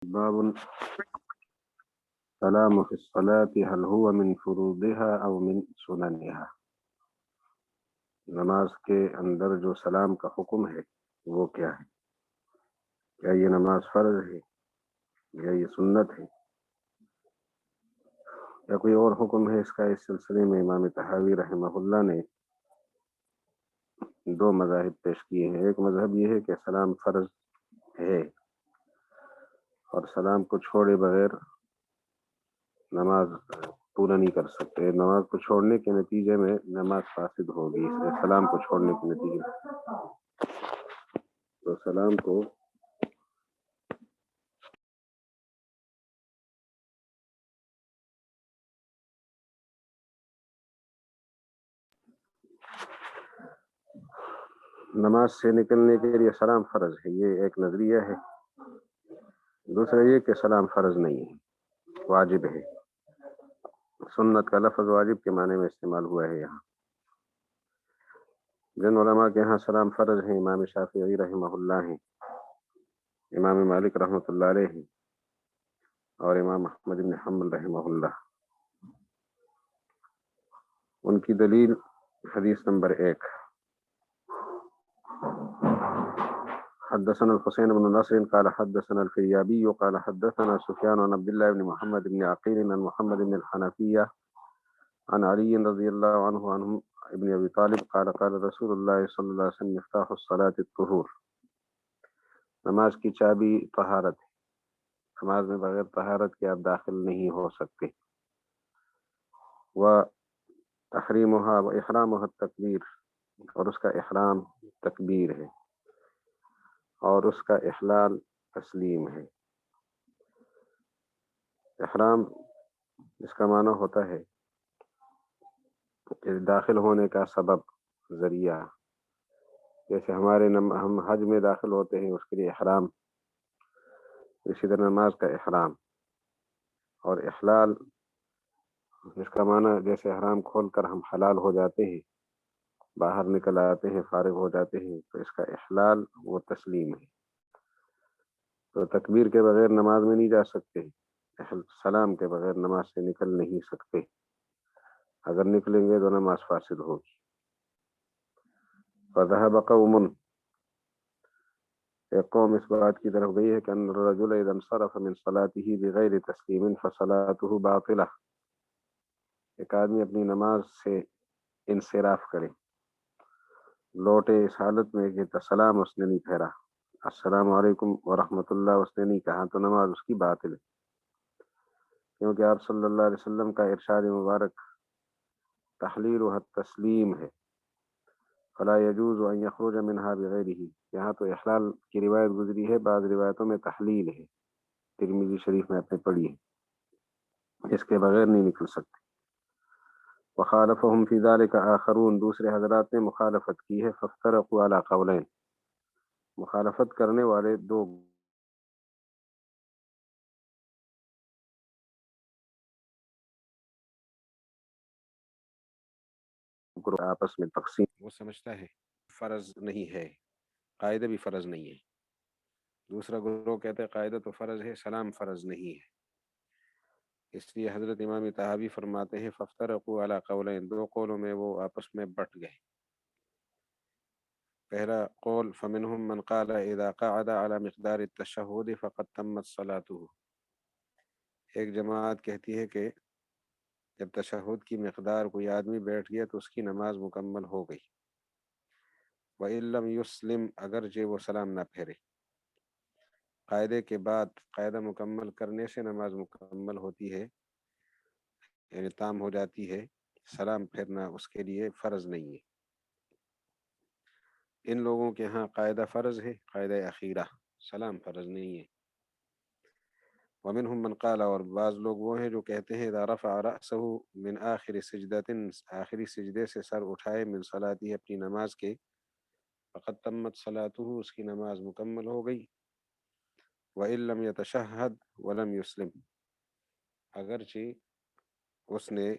باب السلام في الصلاة هل هو من فروضها أو من سننها. نماز کے اندر جو سلام کا حکم ہے وہ کیا ہے؟ کیا یہ نماز فرض ہے یا یہ سنت ہے یا کوئی اور حکم ہے اس کا؟ اس سلسلے میں امام طحاوی رحمہ اللہ نے دو مذاہب پیش کیے ہیں۔ ایک مذہب یہ ہے کہ سلام فرض ہے اور سلام کو چھوڑے بغیر نماز پورا نہیں کر سکتے، نماز کو چھوڑنے کے نتیجے میں نماز فاسد ہوگی، اس لیے سلام کو چھوڑنے کے نتیجے میں تو سلام کو نماز سے نکلنے کے لیے سلام فرض ہے، یہ ایک نظریہ ہے۔ دوسرا یہ کہ سلام فرض نہیں ہے، واجب ہے۔ سنت کا لفظ واجب کے معنی میں استعمال ہوا ہے یہاں۔ جن علماء کے یہاں سلام فرض ہیں امام شافعی رحمہ اللہ ہیں، امام مالک رحمۃ اللہ علیہ ہیں، اور امام احمد بن حنبل رحمہ اللہ۔ ان کی دلیل حدیث نمبر 1، حدثنا الحسين بن نصر قال حدثنا الفريابي قال حدثنا سفيان عن عبد الله بن محمد بن عقيل عن محمد بن الحنفية عن علي رضي الله عنه عن ابن ابي طالب قال قال رسول الله صلى الله عليه وسلم مفتاح الصلاة الطهور۔ نماز کی چابی طہارت ہے، نماز میں بغیر طہارت کے آپ داخل نہیں ہو سکتے۔ وتحریمها واحرامها التکبیر، اور اس کا احرام تکبیر ہے اور اس کا احلال تسلیم ہے۔ احرام اس کا معنی ہوتا ہے کہ داخل ہونے کا سبب، ذریعہ، جیسے ہم حج میں داخل ہوتے ہیں اس کے لیے احرام، اسی طرح نماز کا احرام۔ اور احلال اس کا معنی جیسے احرام کھول کر ہم حلال ہو جاتے ہیں، باہر نکل آتے ہیں، فارغ ہو جاتے ہیں، تو اس کا احلال وہ تسلیم ہے۔ تو تکبیر کے بغیر نماز میں نہیں جا سکتے، سلام کے بغیر نماز سے نکل نہیں سکتے، اگر نکلیں گے تو نماز فاسد ہوگی۔ فذهب قوم، ایک قوم اس بات کی طرف گئی ہے کہ ان الرجل اذا انصرف من صلاته بغیر تسلیم فصلاته باطلہ، ایک آدمی اپنی نماز سے انصراف کرے، لوٹے اس حالت میں کہ سلام اس نے نہیں پھیرا، السلام علیکم ورحمۃ اللہ اس نے نہیں کہا، تو نماز اس کی باطل ہے، کیونکہ آپ صلی اللہ علیہ وسلم کا ارشاد مبارک تحلیلها التسلیم ہے، فلا يجوز ان يخرج منها بغیرہ، یہاں تو احلال کی روایت گزری ہے، بعض روایتوں میں تحلیل ہے، ترمذی شریف میں آپ نے پڑھی ہے، اس کے بغیر نہیں نکل سکتے۔ وخالفهم فی ذلک آخرون، دوسرے حضرات نے مخالفت کی ہے، فافترقوا علی قولین، مخالفت کرنے والے دو گروہ آپس میں تقسیم، وہ سمجھتا ہے فرض نہیں ہے، قاعدہ بھی فرض نہیں ہے، دوسرا گروہ کہتے ہیں قاعدہ تو فرض ہے، سلام فرض نہیں ہے۔ اس لیے حضرت امام طحاوی فرماتے ہیں فافترقوا علی قولین، دو قولوں میں وہ آپس میں بٹ گئے۔ پہلا قول فمنهم من قال اذا قعد على مقدار التشہد فقد تمت صلاته، ایک جماعت کہتی ہے کہ جب تشہد کی مقدار کوئی آدمی بیٹھ گیا تو اس کی نماز مکمل ہو گئی۔ وَإِن لَّمْ يُسْلِمْ، اگرچہ وہ سلام نہ پھیرے، قاعدے کے بعد قاعدہ مکمل کرنے سے نماز مکمل ہوتی ہے، یعنی تام ہو جاتی ہے، سلام پھیرنا اس کے لیے فرض نہیں ہے۔ ان لوگوں کے ہاں قاعدہ فرض ہے، قاعدہ اخیرہ، سلام فرض نہیں ہے۔ ومنهم من قال، اور بعض لوگ وہ ہیں جو کہتے ہیں اذا رفع رأسه من آخر سجدۃ، آخری سجدے سے سر اٹھائے، من صلاتی، اپنی نماز کے، فقد تمت صلاته، اس کی نماز مکمل ہو گئی۔ وإن لم يتشہد ولم يسلم، اگرچہ اس نے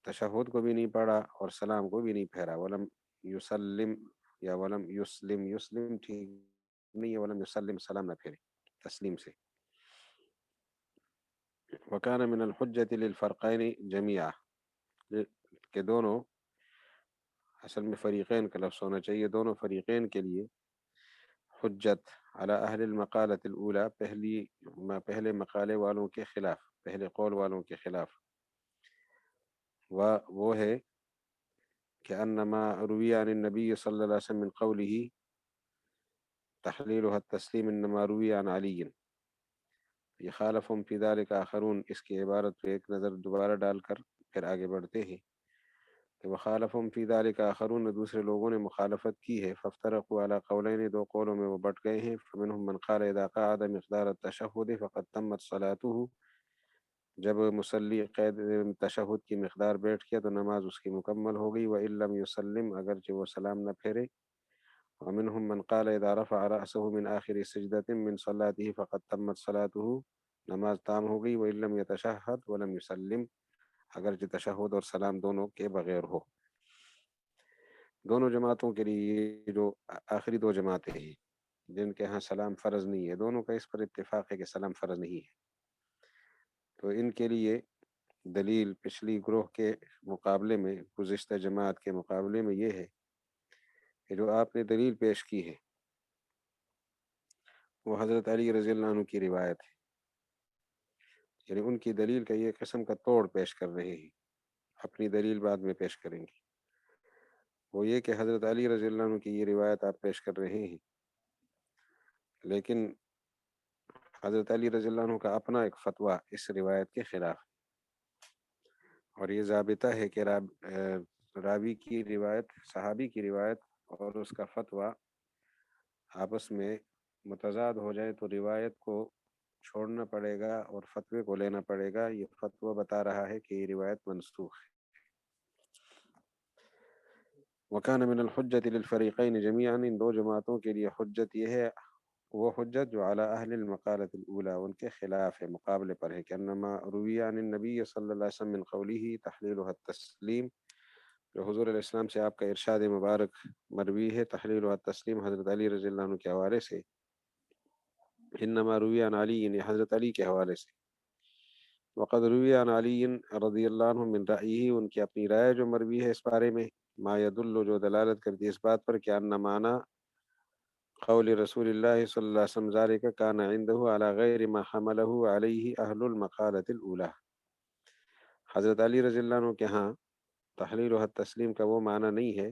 تشہد کو بھی نہیں پڑھا اور سلام کو بھی نہیں پھیرا، ولم یسلم یا ولم یسلم، یسلم ٹھیک نہیں ہے، ولم یسلم سلام نہ پھیرے، تسلیم سے. وکان من الحجۃ للفرقین جمیعا، کہ دونوں، اصل میں فریقین کا لفظ ہونا چاہیے، دونوں فریقین کے لیے حجت علی اہل المقالۃ الاولی، پہلے مقالے والوں کے خلاف، پہلے قول والوں کے خلاف. وہ ہے کہ انما روی عن النبی صلی اللہ علیہ وسلم من قوله تحلیلها التسلیم انما روی عن علی. یہ خالفهم فی ذلک آخرون، اس کی عبارت پہ ایک نظر دوبارہ ڈال کر پھر آگے بڑھتے ہیں کہ وخالفهم فی ذلک آخرون، دوسرے لوگوں نے مخالفت کی ہے. فافترقوا علی قولین، دو قولوں میں وہ بٹ گئے ہیں. فمنهم من قال اذا قعد مقدار التشہد فقد تمت صلاته، جب مصلی قید تشہد کی مقدار بیٹھ گیا تو نماز اس کی مکمل ہو گئی. وَإِن لَّمْ يُسَلِّمْ، اگرچہ وہ سلام نہ پھیرے. وَمِنْهُم مَّن قَالَ إِذَا رَفَعَ رَأْسَهُ مِنْ آخِرِ سِجْدَةٍ مِّن صَلَاتِهِ فَقَدْ تَمَّتْ صَلَاتُهُ، نماز تام ہو گئی. وَإِن لَّمْ يَتَشَهَّدْ وَلَمْ يُسَلِّمْ، اگرچہ تشہد اور سلام دونوں کے بغیر ہو. دونوں جماعتوں کے لیے یہ جو آخری دو جماعتیں ہیں جن کے ہاں سلام فرض نہیں ہے، دونوں کا اس پر اتفاق ہے کہ سلام فرض نہیں ہے، تو ان کے لیے دلیل پچھلی گروہ کے مقابلے میں، گزشتہ جماعت کے مقابلے میں یہ ہے کہ جو آپ نے دلیل پیش کی ہے وہ حضرت علی رضی اللہ عنہ کی روایت ہے. یعنی ان کی دلیل کا یہ قسم کا توڑ پیش کر رہے ہیں، اپنی دلیل بعد میں پیش کریں گے. وہ یہ کہ حضرت علی رضی اللہ عنہ کی یہ روایت آپ پیش کر رہے ہیں، لیکن حضرت علی رضی اللہ عنہ کا اپنا ایک فتویٰ اس روایت کے خلاف، اور یہ ضابطہ ہے کہ راوی کی روایت، صحابی کی روایت اور اس کا فتویٰ آپس میں متضاد ہو جائے تو روایت کو چھوڑنا پڑے گا اور فتوے کو لینا پڑے گا. یہ فتویٰ بتا رہا ہے کہ یہ روایت منسوخ ہے. وَكَانَ مِنَ الْحُجَّةِ لِلْفَرِيقَيْنِ جَمِيعًا، ان دو جماعتوں کے لیے حجت یہ ہے، وہ حجت جو علی اہل المقالۃ الاولی، ان کے خلاف ہے، مقابلے پر ہے، کہ انما روی عن النبی صلی اللہ علیہ وسلم من قوله تحلیلها التسلیم، جو حضور علیہ السلام سے آپ کا ارشاد مبارک مروی ہے تحلیلها التسلیم حضرت علی رضی اللہ عنہ کے حوالے سے. انما روی عن علی، یعنی حضرت علی کے حوالے سے. وقد روی عن علی رضی اللہ عنہ من رأیہ، ان کی اپنی رائے جو مروی ہے اس بارے میں، ما یدل، جو دلالت کرتی ہے اس بات پر کہ ان معنی قول رسول اللہ صلی اللہ علیہ وسلم ذالک کان عنده علی غیر ما حمله علیہ اہل المقالۃ الاولی، حضرت علی رضی اللہ عنہ کے ہاں تحلیل و تسلیم کا وہ معنی نہیں ہے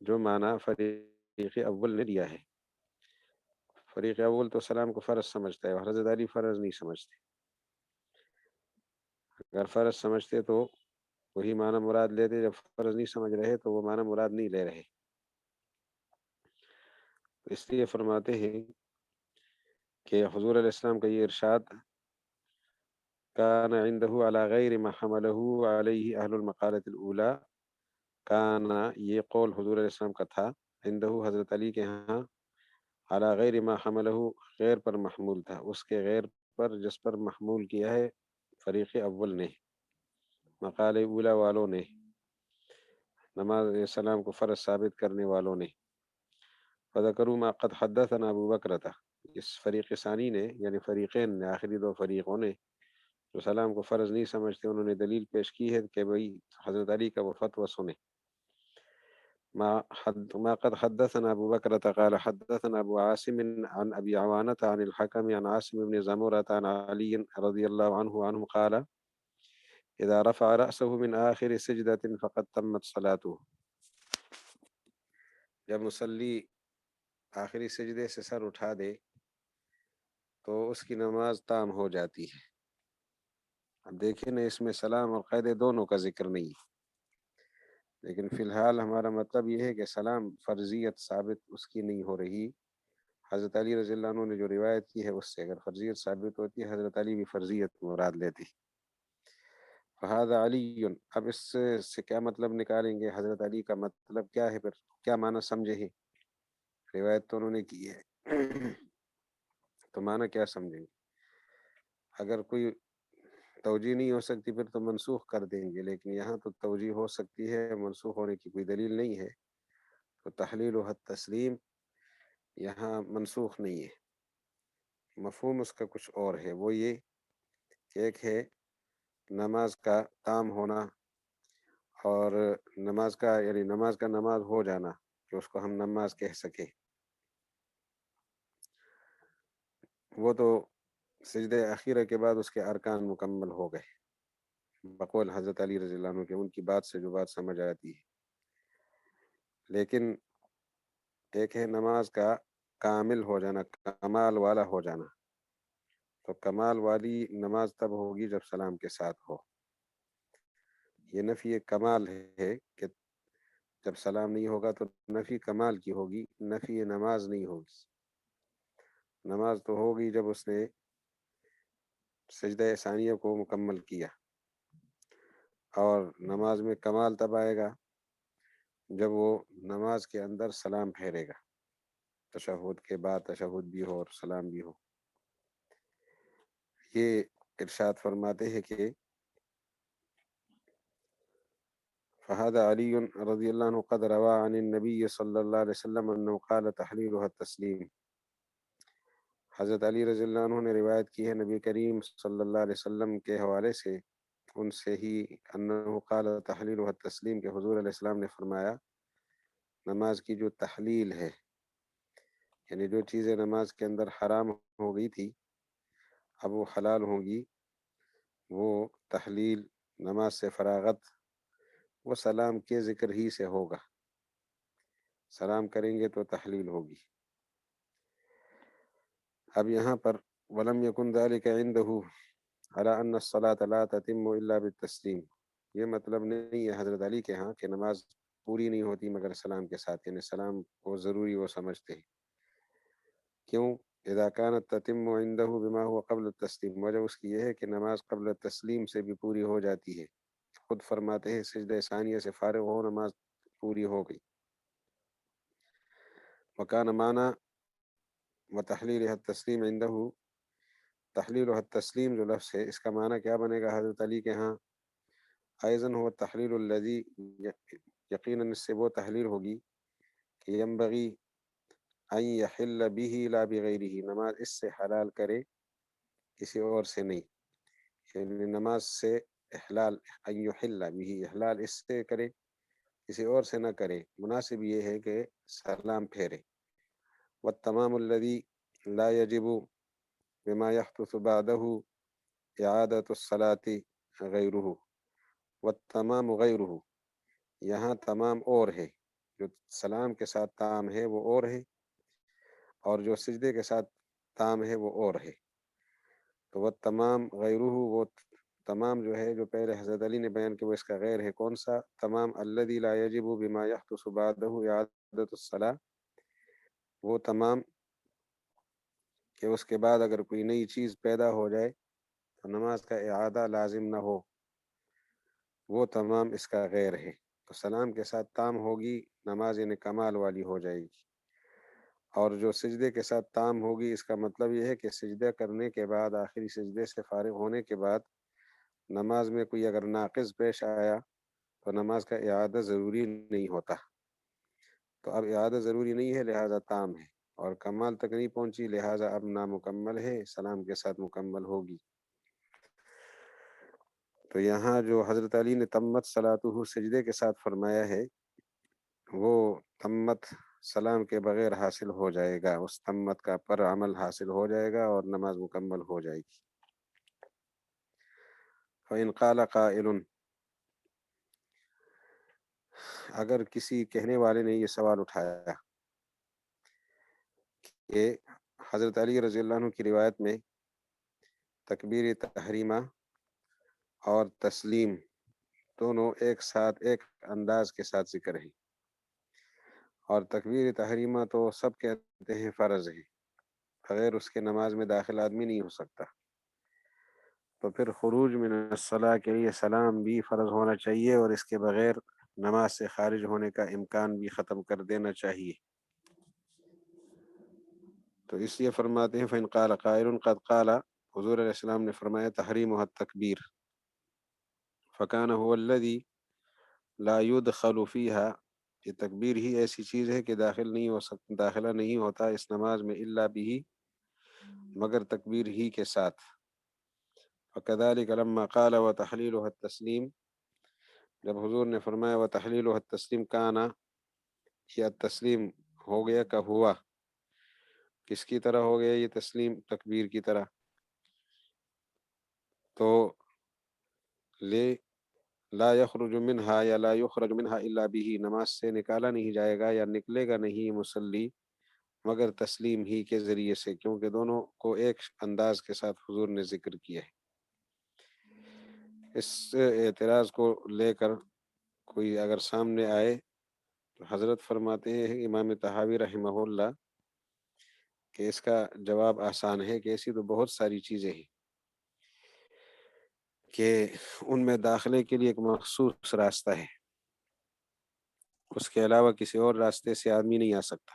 جو معنی فریق اول نے دیا ہے. فریق اول تو سلام کو فرض سمجھتا ہے اور حضرت علی فرض نہیں سمجھتے. اگر فرض سمجھتے تو وہی معنی مراد لیتے، جب فرض نہیں سمجھ رہے تو وہ معنی مراد نہیں لے رہے. اس لیے فرماتے ہیں کہ حضور علیہ السلام کا یہ ارشاد کان عنده علی غیر ما حمله علیہ اہل المقالۃ الاولی، کان، یہ قول حضور علیہ السلام کا تھا، عنده حضرت علی کے ہاں، علی غیر ما حمله، غیر پر محمول تھا، اس کے غیر پر جس پر محمول کیا ہے فریق اول نے، مقالہ اولی والوں نے، نماز سلام کو فرض ثابت کرنے والوں نے. فذکروا ما قد حدثنا ابو بکرۃ، اس فریق ثانی نے یعنی فریقین نے، آخری دو فریقوں نے جو سلام کو فرض نہیں سمجھتے، انہوں نے دلیل پیش کی ہے کہ بھئی حضرت علی کا وہ فتویٰ سنیں. ما قد حدثنا ابو بکرۃ قال حدثنا ابو عاصم عن ابی عوانۃ عن الحکم عن عاصم بن زمرۃ عن علی رضی اللہ عنہ قال اذا رفع رأسه من آخر سجدۃ فقد تمت صلاته، جب مصلی آخری سجدے سے سر اٹھا دے تو اس کی نماز تام ہو جاتی ہے. اب دیکھیں نا، اس میں سلام اور قید دونوں کا ذکر نہیں ہے، لیکن فی الحال ہمارا مطلب یہ ہے کہ سلام فرضیت ثابت اس کی نہیں ہو رہی. حضرت علی رضی اللہ عنہ نے جو روایت کی ہے اس سے اگر فرضیت ثابت ہوتی ہے، حضرت علی بھی فرضیت مراد لیتی. فہذا علی، اب اس سے کیا مطلب نکالیں گے، حضرت علی کا مطلب کیا ہے، پھر کیا معنی سمجھے ہیں، روایت تو انہوں نے کی ہے تو معنی کیا سمجھیں گے. اگر کوئی توجیہ نہیں ہو سکتی پھر تو منسوخ کر دیں گے، لیکن یہاں تو توجیہ ہو سکتی ہے، منسوخ ہونے کی کوئی دلیل نہیں ہے، تو تحلیل و تسلیم یہاں منسوخ نہیں ہے، مفہوم اس کا کچھ اور ہے، وہ یہ کہ ایک ہے نماز کا تام ہونا، اور نماز کا یعنی نماز کا نماز ہو جانا کہ اس کو ہم نماز کہہ سکے، وہ تو سجدہ اخیرہ کے بعد اس کے ارکان مکمل ہو گئے بقول حضرت علی رضی اللہ عنہ کے، ان کی بات سے جو بات سمجھ آتی ہے۔ لیکن ایک ہے نماز کا کامل ہو جانا، کمال والا ہو جانا، تو کمال والی نماز تب ہوگی جب سلام کے ساتھ ہو۔ یہ نفی کمال ہے کہ جب سلام نہیں ہوگا تو نفی کمال کی ہوگی، نفی نماز نہیں ہوگی۔ نماز تو ہوگی جب اس نے سجدہ ثانیہ کو مکمل کیا، اور نماز میں کمال تب آئے گا جب وہ نماز کے اندر سلام پھیرے گا، تشہد کے بعد تشہد بھی ہو اور سلام بھی ہو۔ یہ ارشاد فرماتے ہیں کہ فهذا علي رضی اللہ عنہ قد روى عن النبي صلی اللہ علیہ وسلم انه قال تحلیلها التسلیم۔ حضرت علی رضی اللہ عنہ نے روایت کی ہے نبی کریم صلی اللہ علیہ وسلم کے حوالے سے، ان سے ہی، انه قال تحلیلها التسلیم، کہ حضور علیہ السلام نے فرمایا نماز کی جو تحلیل ہے، یعنی جو چیزیں نماز کے اندر حرام ہو گئی تھی اب وہ حلال ہوں گی، وہ تحلیل نماز سے فراغت وہ سلام کے ذکر ہی سے ہوگا، سلام کریں گے تو تحلیل ہوگی۔ اب یہاں پر وَلَمْ يَكُنْ ذَلِكَ عِنْدَهُ عَلَىٰ أَنَّ الصَّلَاةَ لَا تَتِمُّ إِلَّا بِالتَّسْلِيمِ، یہ مطلب نہیں ہے حضرت علی کے ہاں کہ نماز پوری نہیں ہوتی مگر سلام کے ساتھ، یعنی سلام کو ضروری وہ سمجھتے ہیں۔ کیوں؟ اذا كانت تتم عنده بما هو قبل التسلیم، وجہ اس کی یہ ہے کہ نماز قبل تسلیم سے بھی پوری ہو جاتی ہے، خود فرماتے ہیں سجدہ ثانیہ سے فارغ ہو نماز پوری ہو گئی۔ وکان معنی وتحلیلها التسلیم عنده، تحلیلها التسلیم جو لفظ ہے اس کا معنی کیا بنے گا حضرت علی کے ہاں؟ ایضا هو التحلیل الذی، یقیناً اس سے وہ تحلیل ہوگی کہ ینبغی ان یحل به لا بغیرہ، نماز اس سے حلال کرے کسی اور سے نہیں، یعنی نماز سے احلال، ان یحل به، احلال اس سے کرے کسی اور سے نہ کرے، مناسب یہ ہے کہ سلام پھیرے۔ والتمام الذی لا یجب بما یحدث بعدہ اعادۃ الصلاة غیرہ، والتمام غیرہ، یہاں تمام اور ہے، جو سلام کے ساتھ تام ہے وہ اور ہے، اور جو سجدے کے ساتھ تام ہے وہ اور ہے۔ تو وہ تمام غیرہ، وہ تمام جو ہے جو پہلے حضرت علی نے بیان کیا وہ اس کا غیر ہے، کون سا تمام؟ الذی لا یجب بما یحدث بعدہ اعادۃ الصلاۃ، وہ تمام کہ اس کے بعد اگر کوئی نئی چیز پیدا ہو جائے تو نماز کا اعادہ لازم نہ ہو، وہ تمام اس کا غیر ہے۔ تو سلام کے ساتھ تام ہوگی نماز، یعنی کمال والی ہو جائے گی، اور جو سجدے کے ساتھ تام ہوگی اس کا مطلب یہ ہے کہ سجدہ کرنے کے بعد، آخری سجدے سے فارغ ہونے کے بعد نماز میں کوئی اگر ناقص پیش آیا تو نماز کا اعادہ ضروری نہیں ہوتا، تو اب اعادہ ضروری نہیں ہے لہذا تام ہے، اور کمال تک نہیں پہنچی لہذا اب نامکمل ہے، سلام کے ساتھ مکمل ہوگی۔ تو یہاں جو حضرت علی نے تمت صلاتہ سجدے کے ساتھ فرمایا ہے، وہ تمت سلام کے بغیر حاصل ہو جائے گا، اس تمت کا پر عمل حاصل ہو جائے گا اور نماز مکمل ہو جائے گی۔ فَإِنْ قَالَ قَائِلٌ، اگر کسی کہنے والے نے یہ سوال اٹھایا کہ حضرت علی رضی اللہ عنہ کی روایت میں تکبیر تحریمہ اور تسلیم دونوں ایک ساتھ ایک انداز کے ساتھ ذکر ہیں، اور تکبیر تحریمہ تو سب کہتے ہیں فرض ہے، بغیر اس کے نماز میں داخل آدمی نہیں ہو سکتا، تو پھر خروج من الصلاۃ کے لیے سلام بھی فرض ہونا چاہیے، اور اس کے بغیر نماز سے خارج ہونے کا امکان بھی ختم کر دینا چاہیے۔ تو اس لیے فرماتے ہیں فَإِنْ قَالَ قَائِلٌ قَدْ قَالَ، حضور علیہ السلام نے فرمایا تحریمها التکبیر، فَكَانَ هُوَ الَّذِي لَا يُدْخَلُ فِيهَا، یہ تکبیر ہی ایسی چیز ہے کہ داخلہ نہیں ہوتا اس نماز میں، الا بھی، مگر تکبیر ہی کے ساتھ۔ وَكَذَلِكَ لَمَّا قَالَ وَتَحْلِيلُهَا التَّسْلِيمُ، جب حضور نے فرمایا وَتَحْلِيلُهَا التَّسْلِيمُ کانا، یہ تسلیم ہو گیا کا ہوا، کس کی طرح ہو گیا یہ تسلیم؟ تکبیر کی طرح۔ تو لا یخرج منہا یا لا یخرج منہا الا بھی، نماز سے نکالا نہیں جائے گا یا نکلے گا نہیں مصلی مگر تسلیم ہی کے ذریعے سے، کیونکہ دونوں کو ایک انداز کے ساتھ حضور نے ذکر کیا ہے۔ اس اعتراض کو لے کر کوئی اگر سامنے آئے تو حضرت فرماتے ہیں امام طحاوی رحمہ اللہ کہ اس کا جواب آسان ہے کہ ایسی تو بہت ساری چیزیں ہیں کہ ان میں داخلے کے لیے ایک مخصوص راستہ ہے، اس کے علاوہ کسی اور راستے سے آدمی نہیں آ سکتا۔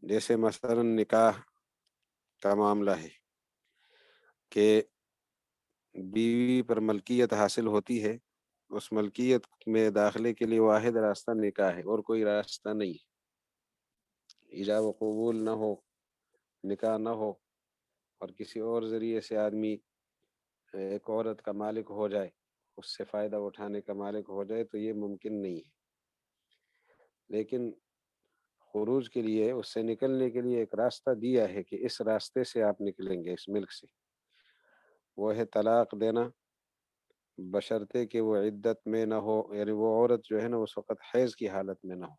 جیسے مثلا نکاح کا معاملہ ہے کہ بیوی پر ملکیت حاصل ہوتی ہے، اس ملکیت میں داخلے کے لیے واحد راستہ نکاح ہے اور کوئی راستہ نہیں ہے۔ ایجاب و قبول نہ ہو، نکاح نہ ہو اور کسی اور ذریعے سے آدمی ایک عورت کا مالک ہو جائے، اس سے فائدہ اٹھانے کا مالک ہو جائے، تو یہ ممکن نہیں ہے۔ لیکن خروج کے لیے، اس سے نکلنے کے لیے ایک راستہ دیا ہے کہ اس راستے سے آپ نکلیں گے، اس ملک سے، وہ ہے طلاق دینا، بشرطے کہ وہ عدت میں نہ ہو، یعنی وہ عورت جو ہے نا اس وقت حیض کی حالت میں نہ ہو۔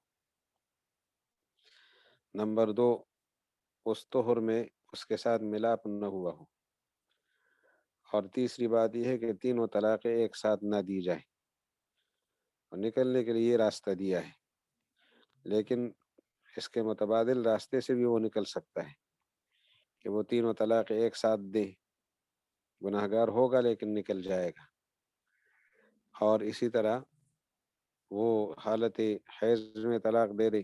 نمبر 2، اس طہر میں اس کے ساتھ ملاپ نہ ہوا ہو۔ اور تیسری بات یہ ہے کہ تینوں طلاقیں ایک ساتھ نہ دی جائیں، اور نکلنے کے لیے یہ راستہ دیا ہے۔ لیکن اس کے متبادل راستے سے بھی وہ نکل سکتا ہے کہ وہ تینوں طلاقیں ایک ساتھ دے، گناہ گار ہوگا لیکن نکل جائے گا۔ اور اسی طرح وہ حالت حیض میں طلاق دے دے،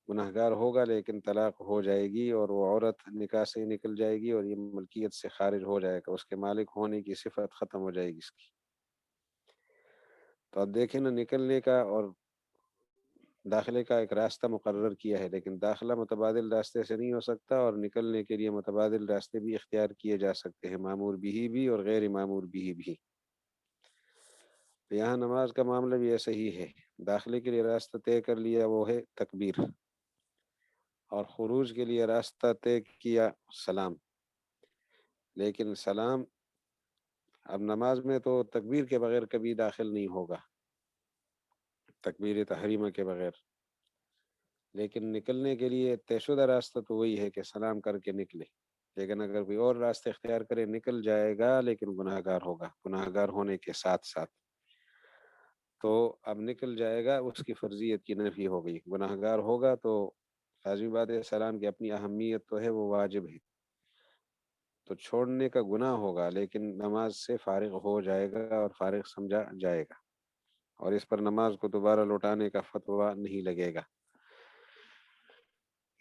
گناہ گار ہوگا لیکن طلاق ہو جائے گی اور وہ عورت نکاح سے نکل جائے گی اور یہ ملکیت سے خارج ہو جائے گا، اس کے مالک ہونے کی صفت ختم ہو جائے گی اس کی۔ تو اب دیکھیں نا، نکلنے کا اور داخلے کا ایک راستہ مقرر کیا ہے، لیکن داخلہ متبادل راستے سے نہیں ہو سکتا، اور نکلنے کے لیے متبادل راستے بھی اختیار کیے جا سکتے ہیں، معمور بھی بھی اور غیر معمور بھی۔ یہاں نماز کا معاملہ بھی ایسا ہی ہے، داخلے کے لیے راستہ طے کر لیا وہ ہے تکبیر، اور خروج کے لیے راستہ طے کیا سلام۔ لیکن سلام اب نماز میں تو تکبیر کے بغیر کبھی داخل نہیں ہوگا، تکبیر تحریمہ کے بغیر، لیکن نکلنے کے لیے طے شدہ راستہ تو وہی ہے کہ سلام کر کے نکلے۔ لیکن اگر کوئی اور راستہ اختیار کرے نکل جائے گا لیکن گناہ گار ہوگا، گناہ گار ہونے کے ساتھ ساتھ۔ تو اب نکل جائے گا، اس کی فرضیت کی نفی ہو گئی، گناہ گار ہوگا تو لازمی بات ہے، سلام کی اپنی اہمیت تو ہے، وہ واجب ہے، تو چھوڑنے کا گناہ ہوگا لیکن نماز سے فارغ ہو جائے گا اور فارغ سمجھا جائے گا، اور اس پر نماز کو دوبارہ لوٹانے کا فتویٰ نہیں لگے گا۔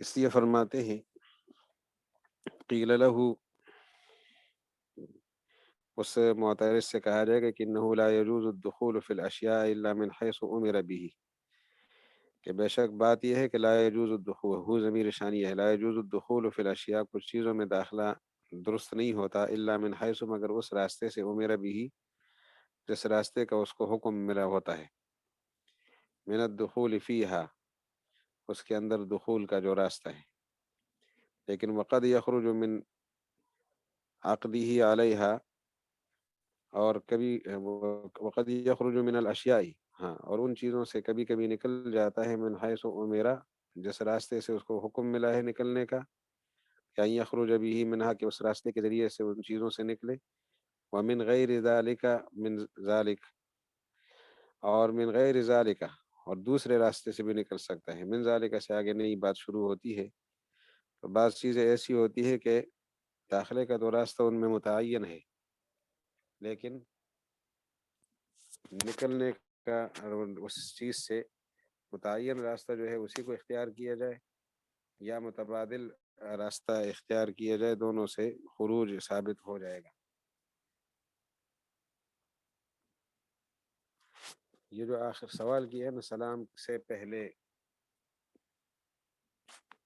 اس لیے فرماتے ہیں قیل لہ، اس معترض سے کہا جائے گا کہ انہ لا یجوز الدخول فی الاشیاء الا من حیث امر به، کہ بے شک بات یہ ہے کہ لا یجوز الدخول، ہو ضمیر ثانی ہے، لا یجوز الدخول فی الاشیاء، کچھ چیزوں میں داخلہ درست نہیں ہوتا، الا من حیث، مگر اس راستے سے، امر به، جس راستے کا اس کو حکم ملا ہوتا ہے، من الدخول فیہا، اس کے اندر دخول کا جو راستہ ہے۔ لیکن وقد یخرج من عقدہ علیہا، اور کبھی وقد یخرج من الاشیاء، ہاں، اور ان چیزوں سے کبھی کبھی نکل جاتا ہے، من حیث امرا، جس راستے سے اس کو حکم ملا ہے نکلنے کا، یا یخرج به منہا، کہ اس راستے کے ذریعے سے ان چیزوں سے نکلے، ومن غیر ذالک، من ذالک، اور من غیر ذالک، اور دوسرے راستے سے بھی نکل سکتا ہے، من ذالک سے آگے نئی بات شروع ہوتی ہے۔ تو بعض چیزیں ایسی ہوتی ہے کہ داخلے کا تو راستہ ان میں متعین ہے، لیکن نکلنے کا اس چیز سے متعین راستہ جو ہے اسی کو اختیار کیا جائے، یا متبادل راستہ اختیار کیا جائے، دونوں سے خروج ثابت ہو جائے گا۔ یہ جو آخر سوال کیا ہے نا، سلام سے پہلے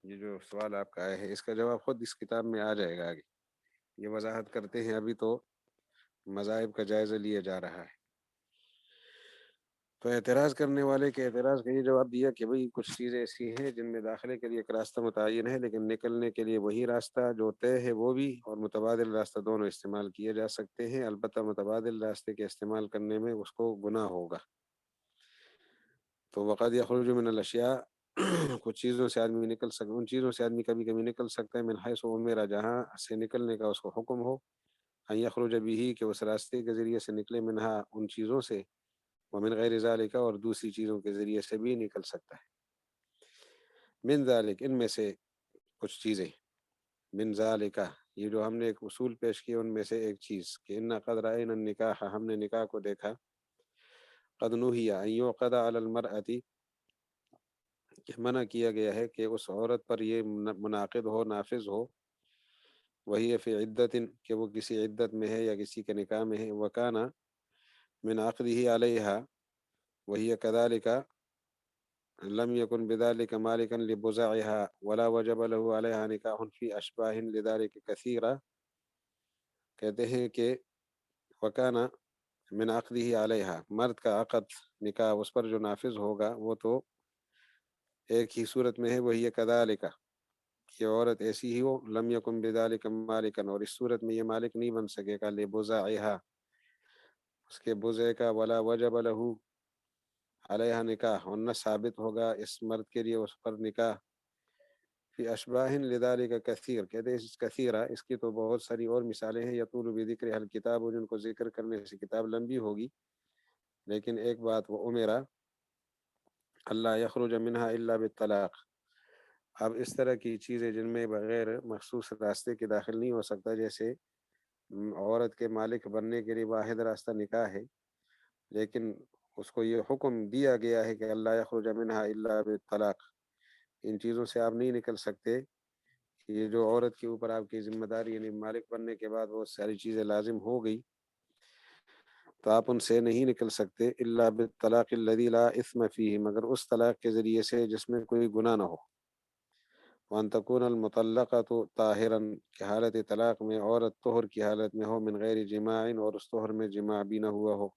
یہ جو سوال آپ کا آیا ہے اس کا جواب خود اس کتاب میں آ جائے گا آگے. یہ وضاحت کرتے ہیں، ابھی تو مذاہب کا جائزہ لیا جا رہا ہے. تو اعتراض کرنے والے کے اعتراض کا یہ جواب دیا کہ بھئی کچھ چیزیں ایسی ہیں جن میں داخلے کے لیے ایک راستہ متعین ہے، لیکن نکلنے کے لیے وہی راستہ جو طے ہے وہ بھی، اور متبادل راستہ دونوں استعمال کیے جا سکتے ہیں. البتہ متبادل راستے کے استعمال کرنے میں اس کو گناہ ہوگا. تو وقد یخرج من الاشیاء کچھ چیزوں سے آدمی نکل سکتا، ان چیزوں سے آدمی کبھی کبھی نکل سکتا ہے، من حیث امر، جہاں سے نکلنے کا اس کو حکم ہو، ان یخرج به، کہ اس راستے کے ذریعے سے نکلے، منہا ان چیزوں سے، ومن غیر ذالک، اور دوسری چیزوں کے ذریعے سے بھی نکل سکتا ہے. من ذالک، ان میں سے کچھ چیزیں، من ذالک، یہ جو ہم نے ایک اصول پیش کیا ان میں سے ایک چیز کہ انا قد رأینا النکاح، ہم نے نکاح کو دیکھا، قد نہی ان یعقد علی المرأۃ، کہ منع کیا گیا ہے کہ اس عورت پر یہ منعقد ہو، نافذ ہو، وہی فی عدت، کہ وہ کسی عدت میں ہے یا کسی کے نکاح میں ہے، وکانا من عقدہ علیہا وہی کذالک لم یکن بذلک مالکا لبزعها ولا وجب له علیہا نکاح فی اشباہ لذلک کثیرہ. کہتے ہیں کہ وکانا من عقدہ علیہا، مرد کا عقد نکاح اس پر جو نافذ ہوگا وہ تو ایک ہی صورت میں ہے، وہی کذالک، کہ عورت ایسی ہی ہو، لم یکن بذلک مالکا، اور اس صورت میں یہ مالک نہیں بن سکے گا، لبزعها، اس کے بزع کا، ولا وجب له علیہ نکاح، اور نہ ثابت ہوگا اس مرد کے لیے اس پر نکاح، فی اشباہ لذالک کثیر، کہتے ہیں کثیرہ، اس کی تو بہت ساری اور مثالیں ہیں، یطول بذکر الکتاب، جن کو ذکر کرنے سے کتاب لمبی ہوگی. لیکن ایک بات، وہ امیرا اللہ یخرج منہا الا بالطلاق. اب اس طرح کی چیزیں جن میں بغیر مخصوص راستے کے داخل نہیں ہو سکتا، جیسے عورت کے مالک بننے کے لیے واحد راستہ نکاح ہے، لیکن اس کو یہ حکم دیا گیا ہے کہ اللہ یخرج منہا الا بالطلاق، ان چیزوں سے آپ نہیں نکل سکتے. یہ جو عورت کے اوپر آپ کی ذمہ داری، یعنی مالک بننے کے بعد وہ ساری چیزیں لازم ہو گئی، تو آپ ان سے نہیں نکل سکتے، الا بالطلاق الذی لا اثم فیہ، مگر اس طلاق کے ذریعے سے جس میں کوئی گناہ نہ ہو. وان تکون المطلقۃ طاہرا، کہ حالت طلاق میں عورت طہر کی حالت میں ہو، من غیر جماع، اور اس طہر میں جماع بھی نہ ہوا ہو.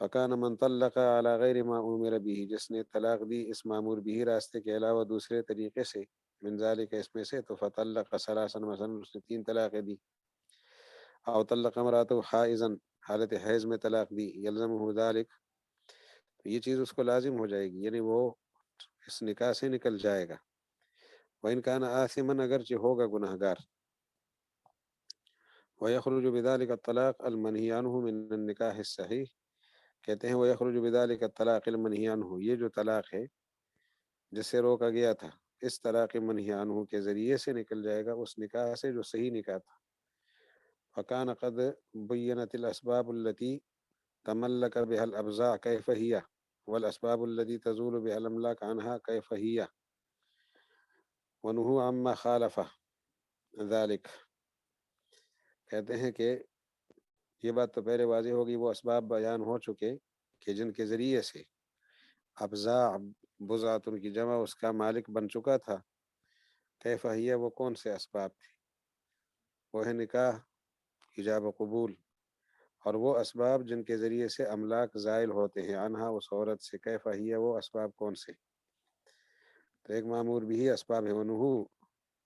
فکان من طلق علی غیر ما امر به، جس نے طلاق دی اس مامور بھی راستے کے علاوہ دوسرے طریقے سے، من ذالک، اس میں سے، تو فطلق ثلاثا، مثلا اس نے 3 طلاقیں دی. او طلق امراته حائزا، حالت حیض میں طلاق دی، یلزمہ ذالک، یہ چیز اس کو لازم ہو جائے گی، یعنی وہ اس نکاح سے نکل جائے گا. وإن كان آثما، اگرچہ ہوگا گناہ گار. ويخرج بذلك الطلاق المنهي عنه من النکاح الصحیح، کہتے ہیں ويخرج بذلك الطلاق المنهي عنه، یہ جو طلاق ہے جس سے روکا گیا تھا، اس طلاق منہی عنہ کے ذریعے سے نکل جائے گا اس نکاح سے جو صحیح نکاح تھا. فكان قد بينت الأسباب التي تملك بها الأبزاع كيف هي، والأسباب التي تزول بها الأملاك عنها كيف هي، ونهوا عما خالف ذلك. کہتے ہیں کہ یہ بات تو پہلے واضح ہوگی، وہ اسباب بیان ہو چکے کہ جن کے ذریعے سے ابزاع، بزعت ان کی جمع، اس کا مالک بن چکا تھا. کیف ہی، وہ کون سے اسباب تھے؟ وہ ہے نکاح، ایجاب و قبول، اور وہ اسباب جن کے ذریعے سے املاک زائل ہوتے ہیں، عنہا، اس عورت سے. کیف ہی، وہ اسباب کون سے؟ تو ایک معمور بھی اسباب ہے. ونہو،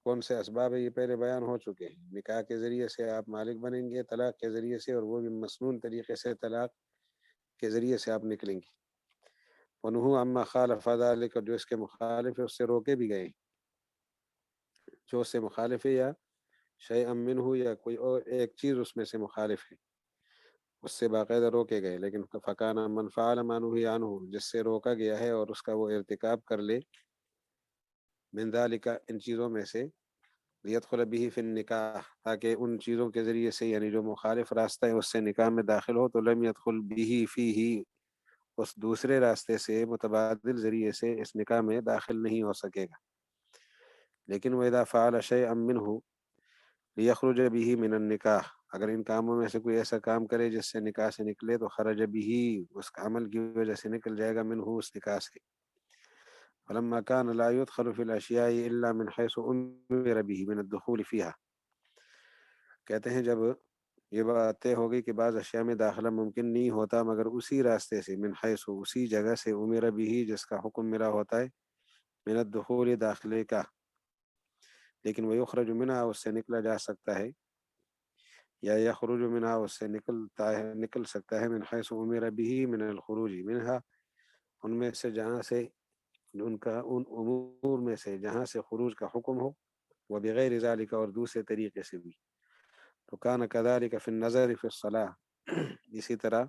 کون سے اسباب ہے؟ یہ پہلے بیان ہو چکے ہیں. نکاح کے ذریعے سے آپ مالک بنیں گے، طلاق کے ذریعے سے، اور وہ بھی مسنون طریقے سے طلاق کے ذریعے سے آپ نکلیں گے. ونہو عما خالف ذلک، جو اس کے مخالف ہے اس سے روکے بھی گئے، جو اس سے مخالف ہے، یا شیئا منہ، یا کوئی اور ایک چیز اس میں سے مخالف ہے، اس سے باقاعدہ روکے گئے. لیکن فکانا من فعل ما نہی عنہ، جس سے روکا گیا ہے اور اس کا وہ ارتکاب کر لے، من ذالک، ان چیزوں میں سے، لیدخل به فی النکاح، تاکہ ان چیزوں کے ذریعے سے، یعنی جو مخالف راستہ ہے اس سے نکاح میں داخل ہو، تو لم يدخل به فیہ، اس دوسرے راستے سے، متبادل ذریعے سے اس نکاح میں داخل نہیں ہو سکے گا. لیکن وَإِذَا فَعَلَ شَيْئًا مِّنْهُ لِيَخْرُجَ بِهِ مِنَ النِّکَاح، اگر ان کاموں میں سے کوئی ایسا کام کرے جس سے نکاح سے نکلے، تو خرج به، اس عمل کی وجہ سے نکل جائے گا، منہ، اس نکاح سے. فلما كان لا يدخل في الأشياء إلا من حيث أمر به من الدخول فيها، کہتے ہیں جب یہ بات طے ہو گئی کہ بعض اشیاء میں داخلہ ممکن نہیں ہوتا مگر اسی راستے سے، من حیث اسی جگہ سے، امر بھی جس کا حکم ملا ہوتا ہے، من الدخول داخلے کا، لیکن وہ یخرج منہا اس سے نکلا جا سکتا ہے، یا یخرج منہا اس سے نکل سکتا ہے، من حیث امر بھی من الخروج منہا ان میں سے جہاں سے ان امور میں سے جہاں سے خروج کا حکم ہو، وہ بغیر ذالک اور دوسرے طریقے سے بھی، تو کان کذالک فی النظر فی الصلاۃ، اسی طرح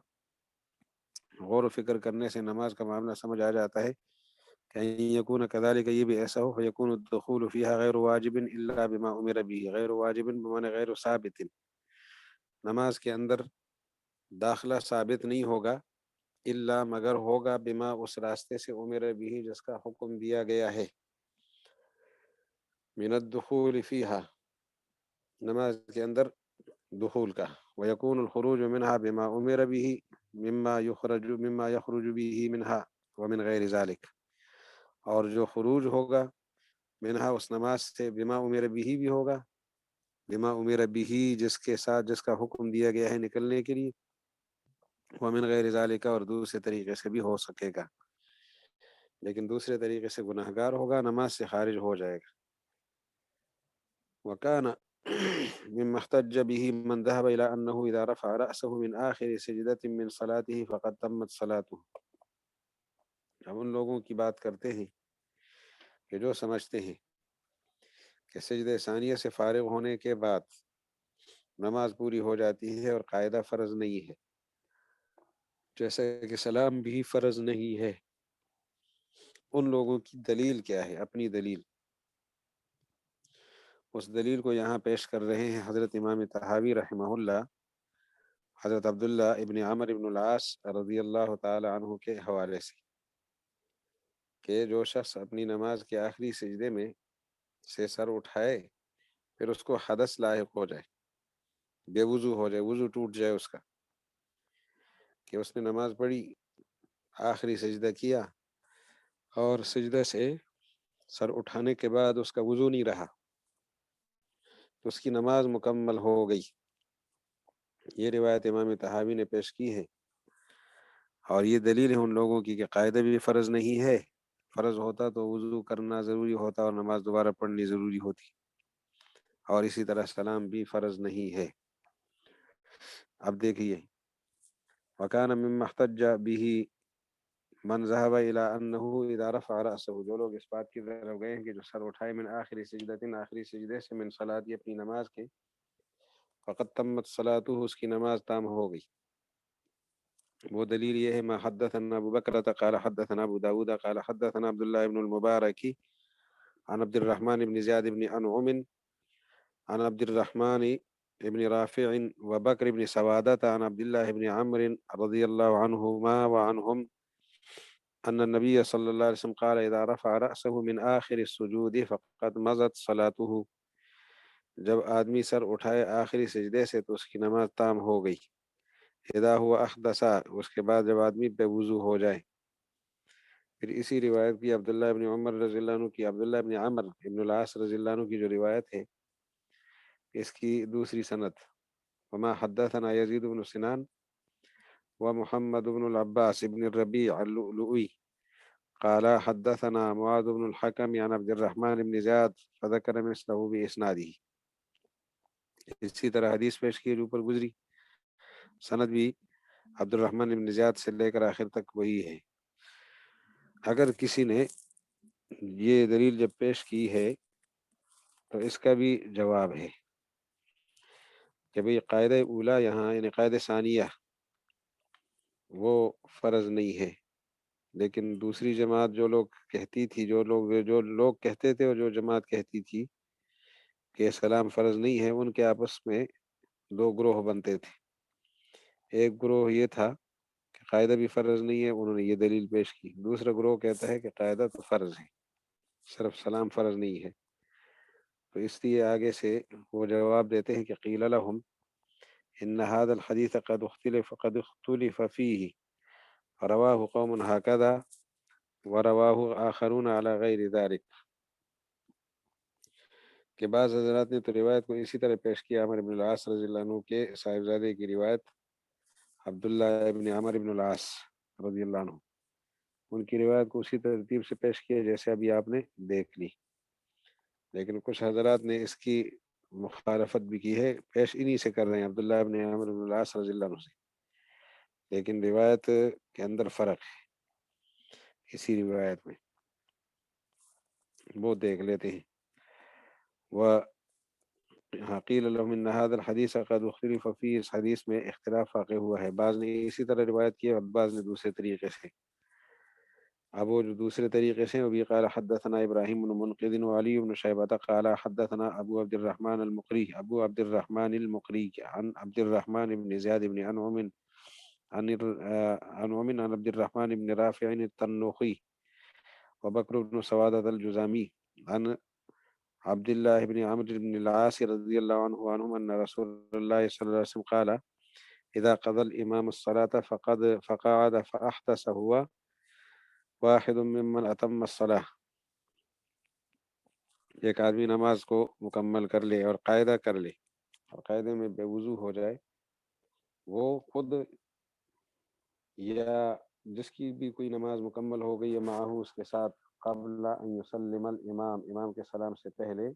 غور و فکر کرنے سے نماز کا معاملہ سمجھ آ جاتا ہے کہ یکون کذالک، یہ بھی ایسا ہو، فیکون الدخول فیہا غیر واجب الا بما امر به، غیر واجب بمعنی غیر ثابت، نماز کے اندر داخلہ ثابت نہیں ہوگا، الا مگر ہوگا بما اس راستے سے، امر به جس کا حکم دیا گیا ہے، من الدخول فیہا نماز کے اندر دخول کا، ویکون الخروج منها بما امر به مما یخرج به منها ومن غیر ذلك، اور جو خروج ہوگا منہا اس نماز سے، بما امر به بھی ہوگا، بما امر به جس کے ساتھ جس کا حکم دیا گیا ہے نکلنے کے لیے، ومن غیر ذلك اور دوسرے طریقے سے بھی ہو سکے گا، لیکن دوسرے طریقے سے گناہگار ہوگا، نماز سے خارج ہو جائے گا۔ وکان مما احتج به من ذهب الى انه اذا رفع رأسه من آخر سجدة من صلاته فقد تمت صلاته، ہم ان لوگوں کی بات کرتے ہیں کہ جو سمجھتے ہیں کہ سجدہ ثانیہ سے فارغ ہونے کے بعد نماز پوری ہو جاتی ہے اور قاعدہ فرض نہیں ہے، جیسے کہ سلام بھی فرض نہیں ہے۔ ان لوگوں کی دلیل کیا ہے؟ اپنی دلیل، اس دلیل کو یہاں پیش کر رہے ہیں حضرت امام طحاوی رحمہ اللہ، حضرت عبداللہ ابن عمر ابن العاص رضی اللہ تعالی عنہ کے حوالے سے، کہ جو شخص اپنی نماز کے آخری سجدے میں سے سر اٹھائے پھر اس کو حدث لاحق ہو جائے، بے وضو ہو جائے، وضو ٹوٹ جائے اس کا، کہ اس نے نماز پڑھی، آخری سجدہ کیا اور سجدہ سے سر اٹھانے کے بعد اس کا وضو نہیں رہا، تو اس کی نماز مکمل ہو گئی۔ یہ روایت امام طحاوی نے پیش کی ہے، اور یہ دلیل ہے ان لوگوں کی کہ قاعدہ بھی فرض نہیں ہے، فرض ہوتا تو وضو کرنا ضروری ہوتا اور نماز دوبارہ پڑھنی ضروری ہوتی، اور اسی طرح سلام بھی فرض نہیں ہے۔ اب دیکھیے، وَكَانَ مِمَّا احْتَجَّ بِهِ من ذهب الى انه اذا رفع رأسه، جو لوگ اس بات کی طرف گئے ہیں کہ جو سر اٹھائے من آخری سجدتین آخری سجدے سے، من صلاتی اپنی نماز کے، فقد تمت صلاته اس کی نماز تام ہو گئی، وہ دلیل یہ ہے، ما حدثنا ابو بکرۃ قال حدثنا ابو داود قال حدثنا عبد الله بن المبارک عن عبد الرحمن بن زیاد بن انعم عن عبد الرحمن ابن رافع وبكر بن سوادة عن عبد الله بن عمرو رضي الله عنهما وعنهم أن النبي صلى الله عليه وسلم قال إذا رفع رأسه من آخر السجود فقد مضت صلاته، جب آدمی سر اٹھائے آخری سجدے سے تو اس کی نماز تام ہو گئی، اذا هو احدث، اس کے بعد جب آدمی بے وضو ہو جائے۔ پھر اسی روایت کی عبداللہ ابن عمر رضی اللہ عنہ کی، عبداللہ ابن عمر ابن العاص رضی اللہ عنہ کی جو روایت ہے، اس کی دوسری سند، وما حدثنا یزید بن سنان ومحمد بن العباس بن الربيع اللؤلؤي قال حدثنا معاذ بن الحكم عن عبد الرحمن بن زياد فذكر مثله بإسناده، اسی طرح حدیث پیش کی جو اوپر گزری، سند بھی عبد الرحمن بن زیاد سے لے کر آخر تک وہی ہے۔ اگر کسی نے یہ دلیل جب پیش کی ہے تو اس کا بھی جواب ہے کہ بھئی قاعدہ اولا یہاں یعنی قاعدہ ثانیہ وہ فرض نہیں ہے، لیکن دوسری جماعت جو لوگ کہتی تھی، جو لوگ کہتے تھے اور جو جماعت کہتی تھی کہ سلام فرض نہیں ہے، ان کے آپس میں دو گروہ بنتے تھے۔ ایک گروہ یہ تھا کہ قاعدہ بھی فرض نہیں ہے، انہوں نے یہ دلیل پیش کی، دوسرا گروہ کہتا ہے کہ قاعدہ تو فرض ہے، صرف سلام فرض نہیں ہے، تو اس لیے آگے سے وہ جواب دیتے ہیں کہ قیل لهم ان هذا الحديث قد اختلف فيه رواه قوم هكذا ورواہ آخرون علی غیر ذلک، کہ بعض حضرات نے تو روایت کو اسی طرح پیش کیا عمر بن العاص رضی اللہ عنہ کے صاحبزادے کی روایت عبداللہ ابن عمر بن العاص رضی اللہ عنہ، ان کی روایت کو اسی ترتیب سے پیش کیا جیسے ابھی آپ نے دیکھ لی، لیکن کچھ حضرات نے اس کی مخالفت بھی کی ہے، پیش انہی سے کر رہے ہیں عبداللہ ابن عمر بن العاص رضی اللہ عنہ سے، لیکن روایت کے اندر فرق ہے، اسی روایت میں وہ دیکھ لیتے ہیں۔ قیل لهم ان هذا الحديث قد اختلف فيه، اس حدیث میں اختلاف واقع ہوا ہے، بعض نے اسی طرح روایت کی اور بعض نے دوسرے طریقے سے۔ اب وہ جو دوسرے طریقے سے وبی قال حدثنا ابراہیم بن منقذ وعلی بن شیبہ قال حدثنا ابو عبد الرحمن المقری، ابو عبد الرحمن المقری عن عبد الرحمن بن زیاد بن انعم عن عبد الرحمن بن رافع التنوخی وبکر بن سوادة الجزامی عن عبد الله بن عمرو بن العاص رضي الله عنهم أن رسول الله صلى الله عليه وسلم قال إذا قضى الإمام الصلاة فقعد فأحدث هو واحد ممن أتم الصلاة، ایک آدمی نماز کو مکمل کر لے اور قاعدہ کر لے اور قاعدے میں بے وضو ہو جائے، وہ خود یا جس کی بھی کوئی نماز مکمل ہو گئی ہے معہو اس کے ساتھ، قبل ان یسلم الامام، امام کے سلام سے پہلے،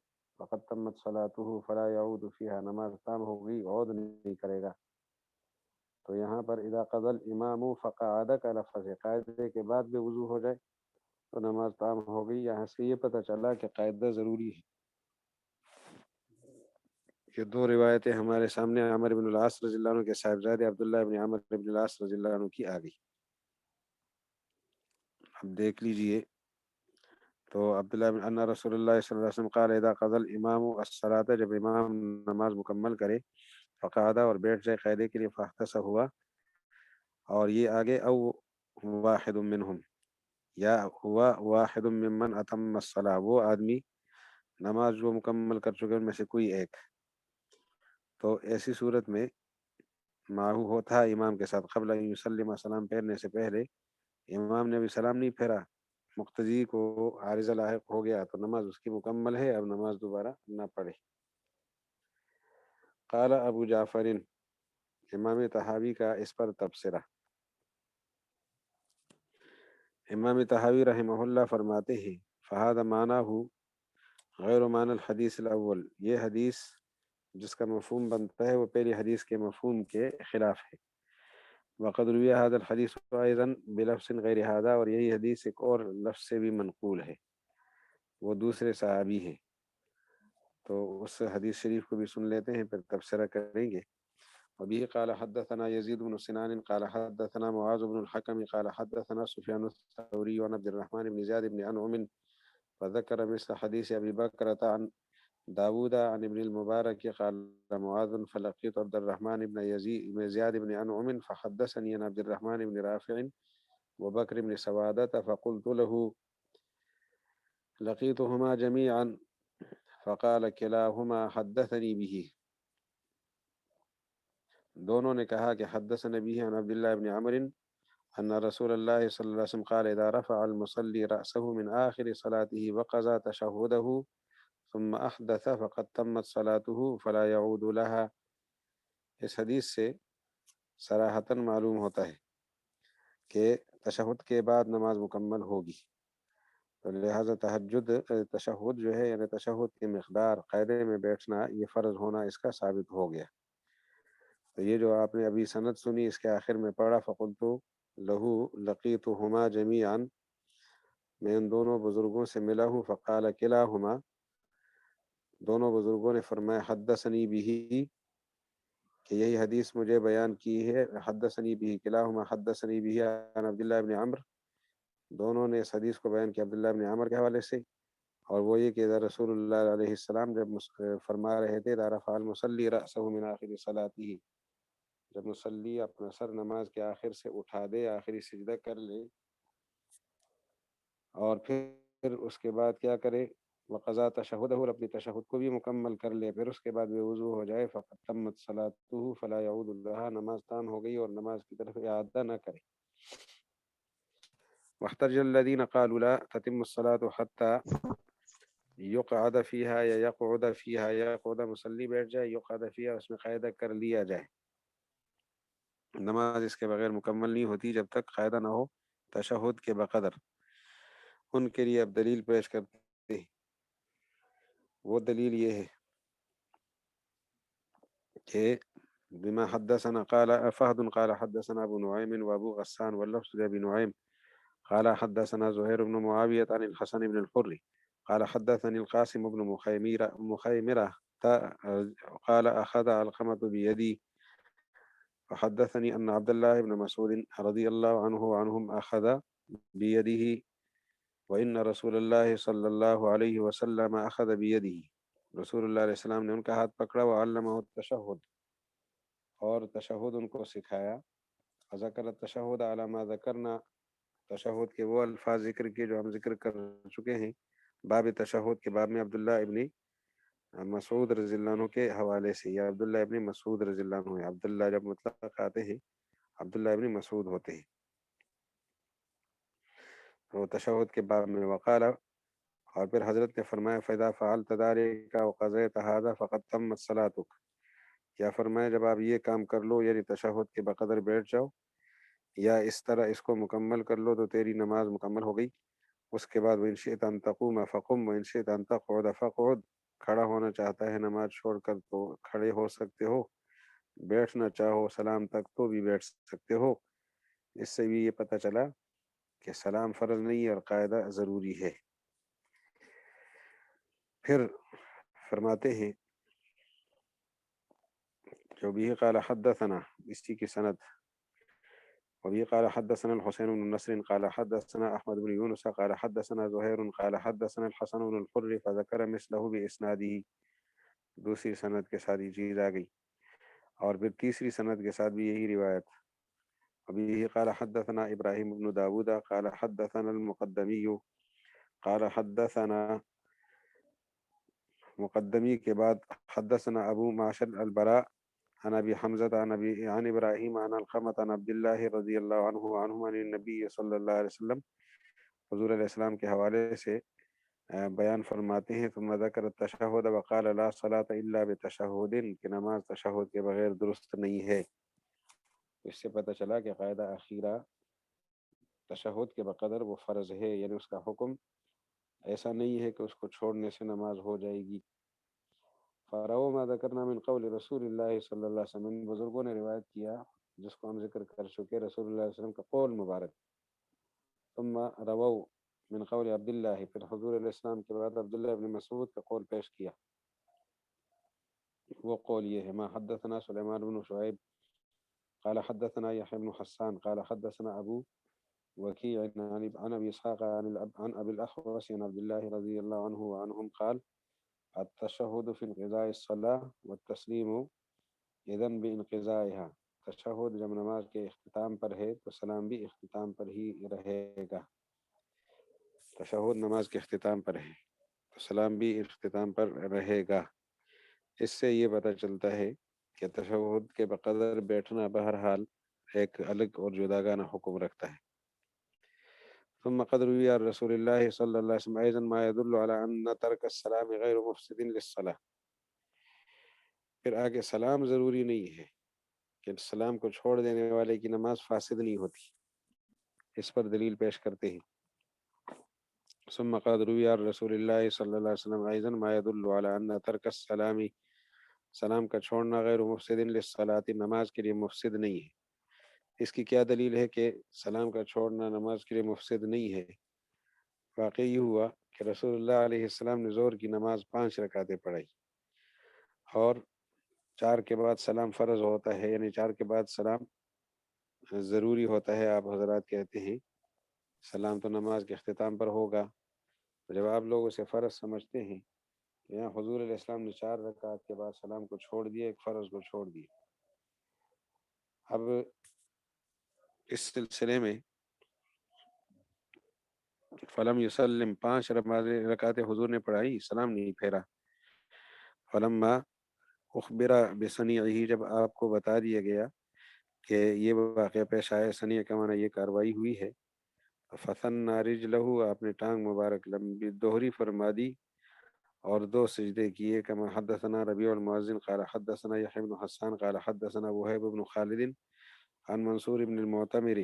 فقد تمت صلاته فلا يعود فيها، نماز تام ہو گئی عود نہیں کرے گا۔ تو یہاں پر اذا قضى الامام فقعد کا لفظ ہے، قاعدے کے بعد بے وضو ہو جائے تو نماز تام ہو گئی۔ یہاں سے یہ پتہ چلا کہ قاعدہ ضروری ہے۔ یہ دو روایتیں ہمارے سامنے عمر بن العاص رضی اللہ عنہ کے صاحبزادے عبداللہ بن عمر بن العاص رضی اللہ عنہ کی آ گئی۔ اب دیکھ لیجئے، تو عبداللہ بن ان رسول اللہ صلی اللہ علیہ وسلم قال اذا قضى الامام الصلاۃ، جب امام نماز مکمل کرے، فقعد اور بیٹھ جائے قاعدے کے لیے، فاحتسب ہوا، اور یہ آگے او واحد منہم، یا ہوا واحد ممن اتم الصلاۃ، وہ آدمی نماز جو مکمل کر چکے ان میں سے کوئی ایک، تو ایسی صورت میں معہو ہوتا ہے امام کے ساتھ، قبل ان یسلم، سلام پھیرنے سے پہلے، امام نے ابھی سلام نہیں پھیرا، مقتدی کو عارضہ لاحق ہو گیا تو نماز اس کی مکمل ہے، اب نماز دوبارہ نہ پڑھے۔ قال ابو جعفر، امام طحاوی کا اس پر تبصرہ، امام طحاوی رحمہ اللہ فرماتے ہیں فہذا معناہ غیر معنی الحدیث الاول، یہ حدیث جس کا مفہوم بنتا ہے وہ پہلی حدیث کے مفہوم کے خلاف ہے۔ وقد روی هذا الحدیث ايضا بلفظ غیر هذا، اور یہی حدیث ایک اور لفظ سے بھی منقول ہے، وہ دوسرے صحابی ہیں، تو اس حدیث شریف کو بھی سن لیتے ہیں پھر تبصرہ کریں گے۔ وبه قال حدثنا يزيد بن سنان قال حدثنا معاذ بن الحكم قال حدثنا سفيان الثوري عن عبد الرحمن بن زياد بن انعم فذكر مثل حديث ابي بكرة عن داود عن ابن المبارك قال معاذ فلقيت عبد الرحمن بن زياد بن انعم فحدثني عن عبد الرحمن بن رافع وبكر بن سوادة فقلت له لقيتهما جميعا فقال كلاهما حدثني به، دونوں نے کہا کہ حدثنا به عن عبداللہ بن عمر ان رسول اللہ صلی اللہ علیہ وسلم قال اذا رفع المصلي رأسه من آخر صلاته وقضى تشهده ثم احدث فقد تمت صلاته فلا يعود لها۔ اس حدیث سے صراحتاً معلوم ہوتا ہے کہ تشہد کے بعد نماز مکمل ہوگی، تو لہٰذا تشہد جو ہے یعنی تشہد کی مقدار، قاعدے میں بیٹھنا، یہ فرض ہونا اس کا ثابت ہو گیا۔ تو یہ جو آپ نے ابھی سند سنی اس کے آخر میں پڑھا فقلت لہو لقیتہما جمیعا، میں ان دونوں بزرگوں سے ملا ہوں، فقال کلاہما، دونوں بزرگوں نے فرمایا حدثنی بھی، کہ یہی حدیث مجھے بیان کی ہے، حدثنی بھی کلاہما حدثنی بھی عن عبداللہ بن عمر، دونوں نے اس حدیث کو بیان کیا عبداللہ بن عمر کے حوالے سے، اور وہ یہ کہ رسول اللہ علیہ السلام جب فرما رہے تھے رفع المصلی رأسہ من آخر صلاتہ، جب مصلی اپنا سر نماز کے آخر سے اٹھا دے، آخری سجدہ کر لے، اور پھر اس کے بعد کیا کرے، وقضا تشہدہ، اور اپنی تشہد کو بھی مکمل کر لے، پھر اس کے بعد بے وضو ہو جائے، فقد تمت صلاتہ فلا يعود لها، نماز تام ہو گئی اور نماز کی طرف اعادہ نہ کرے۔ واحتج الذين قالوا لا تتم الصلاة حتى يقعد فيها یا يقعد فيها، يقعد مسلی بیٹھ جائے، يقعد فيها اس میں قاعدہ کر لیا جائے. نماز اس کے بغیر مکمل نہیں ہوتی جب تک قاعدہ نہ ہو تشہد کے بقدر. ان کے لیے اب دلیل پیش کرتے ہیں. وہ دلیل یہ ہے کہ بما حدثنا قال فهد قال حدثنا ابو نعيم وابو غسان واللفظ لابي نعيم قال حدثنا زهير بن معاوية عن الحسن بن الحر قال حدثني القاسم بن مخيمرة قال أخذ علقمة بيدي وحدثني أن عبد الله بن مسعود رضي الله عنه وعنهم أخذ بيده وإن رسول الله صلى الله عليه وسلم أخذ بيده. رسول اللہ علیہ السلام نے ان کا ہاتھ پکڑا وعلمہ التشہد، اور تشہد ان کو سکھایا. ذکر التشہد علی ما ذکرنا، تشہد کے وہ الفاظ ذکر کیے جو ہم ذکر کر چکے ہیں. باب تشہد کے باب میں عبداللہ ابن مسعود رضی اللہ عنہ کے حوالے سے، یا عبداللہ ابن مسعود رضی اللہ عنہ ہے. عبداللہ جب مطلق آتے ہیں عبداللہ ابن مسعود ہوتے ہیں. تو تشہد کے باب میں وقال، اور پھر حضرت نے فرمایا فَإِذَا فَعَلْتَ ذَلِكَ وَقَضَيْتَ هَذَا فَقَدْ تَمَّتْ صَلَاتُكَ. کیا فرمایا جب آپ یہ کام کر لو، یعنی تشہد کے بقدر بیٹھ جاؤ یا اس طرح اس کو مکمل کر لو، تو تیری نماز مکمل ہو گئی. اس کے بعد وَإِنْ شِئْتَ أَن تَقُومَ فَقُمْ وَإِنْ شِئْتَ أَن تَقْعُدَ فَاقْعُدْ. کھڑا ہونا چاہتا ہے نماز چھوڑ کر تو کھڑے ہو سکتے ہو، بیٹھنا چاہو سلام تک تو بھی بیٹھ سکتے ہو. اس سے بھی یہ پتہ چلا کہ سلام فرض نہیں ہے اور قاعدہ ضروری ہے. پھر فرماتے ہیں جو بھی قال حدثنا، اسی کی سند، وبه قال حدثنا الحسين بن نصر قال حدثنا أحمد بن يونس قال حدثنا زهير قال حدثنا الحسن بن الحر فذكر مثله بإسناده. دوسری سند کے ساتھ یہ چیز آ گئی، اور پھر تیسری سند کے ساتھ بھی یہی روایت. وبه قال حدثنا إبراهيم بن داود قال حدثنا المقدمي قال حدثنا، مقدمی کے بعد حدثنا ابو معشر البراء عن ابي حمزة عن ابراہیم عن علقمة عن عبد الله رضی اللہ عنہ عنہم عن النبی صلی اللہ علیہ وسلم. حضور علیہ السلام کے حوالے سے بیان فرماتے ہیں ثم ذکر التشہد وقال لا صلاة الا بتشہد، کہ نماز تشہد کے بغیر درست نہیں ہے. اس سے پتہ چلا کہ قاعدہ اخیرہ تشہد کے بقدر وہ فرض ہے، یعنی اس کا حکم ایسا نہیں ہے کہ اس کو چھوڑنے سے نماز ہو جائے گی. فَرَوَا مَا ذَكَرْنَا مِنْ قَوْلِ رسول اللہ صلی اللہ علیہ وسلم، بزرگوں نے روایت کیا جس کو ہم ذکر کر چکے، رسول اللہ علیہ وسلم کا قول مبارک. ثم رووا من قول عبداللہ، پھر حضور علیہ السلام کے بعد عبداللہ ابن مسعود کا قول پیش کیا. وہ قول یہ ہے ما حدثنا سلیمان بن شعیب قال حدثنا يحيى بن حسان قال حدثنا ابو وكيع عن ابي اسحاق عن ابي الاحوص عن عبد الله رضي الله عنه وعنهم قال التشہد فی انقضاء الصلاة والتسلیم اذن بانقضائها. تشہد جب نماز کے اختتام پر ہے تو سلام بھی اختتام پر ہی رہے گا. تشہد نماز کے اختتام پر ہے تو سلام بھی اختتام پر رہے گا. اس سے یہ پتہ چلتا ہے کہ تشہد کے بقدر بیٹھنا بہرحال ایک الگ اور جداگانہ حکم رکھتا ہے. ثم قد روی عن رسول اللہ صلی اللہ علیہ وسلم ایضا ما يدل على ان ترک السلام غیر مفسد للصلاة. پھر آگے سلام ضروری نہیں ہے کہ سلام کو چھوڑ دینے والے کی نماز فاسد نہیں ہوتی، اس پر دلیل پیش کرتے ہیں. ثم قد روی عن رسول اللہ صلی اللہ علیہ وسلم ایضا ما يدل على ان ترک السلام، سلام کا چھوڑنا غیر مفسد للصلاة، نماز کے لیے مفسد نہیں ہے. اس کی کیا دلیل ہے کہ سلام کا چھوڑنا نماز کے لیے مفسد نہیں ہے؟ واقعی یہ ہوا کہ رسول اللہ علیہ السلام نے ظہر کی نماز 5 رکعتیں پڑھائی، اور 4 کے بعد سلام فرض ہوتا ہے، یعنی 4 کے بعد سلام ضروری ہوتا ہے. آپ حضرات کہتے ہیں سلام تو نماز کے اختتام پر ہوگا. جب آپ لوگ اسے فرض سمجھتے ہیں تو یہاں حضور علیہ السلام نے 4 رکعت کے بعد سلام کو چھوڑ دیا، ایک فرض کو چھوڑ دیا. اب اس سلسلے میں فلم یسلم 5 رکعتیں حضور نے پڑھائی، سلام نہیں پھیرا. فلما اخبر بصنیعہ، جب آپ کو بتا دیا گیا کہ یہ واقعہ پیش آیا، صنیع کا معنی یہ کاروائی ہوئی ہے، فثنى رجلہ، اپنی ٹانگ مبارک لمبی دوہری فرما دی اور دو سجدے کیے. کما حدثنا ربیع المؤذن قال حدثنا یحیی بن حسان قال حدثنا وہیب بن خالد عن منصور بن المعتمر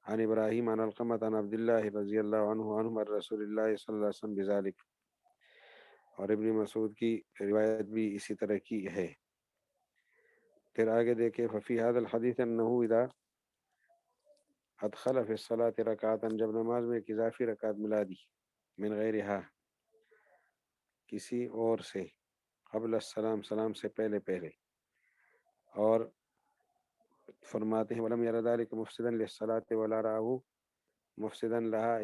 عن ابراہیم عن علقمۃ عن عبد اللہ رضی اللہ عنہ عن رسول اللہ صلی اللہ علیہ وسلم بذلک. اور ابن مسعود کی روایت بھی اسی طرح کی ہے. پھر آگے دیکھیں ففی هذا الحدیث انه اذا ادخل فی الصلاة رکعتا، جب نماز میں ایک اضافی رکعت ملا دی من غیرہا، کسی اور سے، قبل السلام، سلام سے پہلے پہلے، اور فرماتے ہیں ولم یر ذلک مفسدا للصلاة ولا رآہ مفسدا لها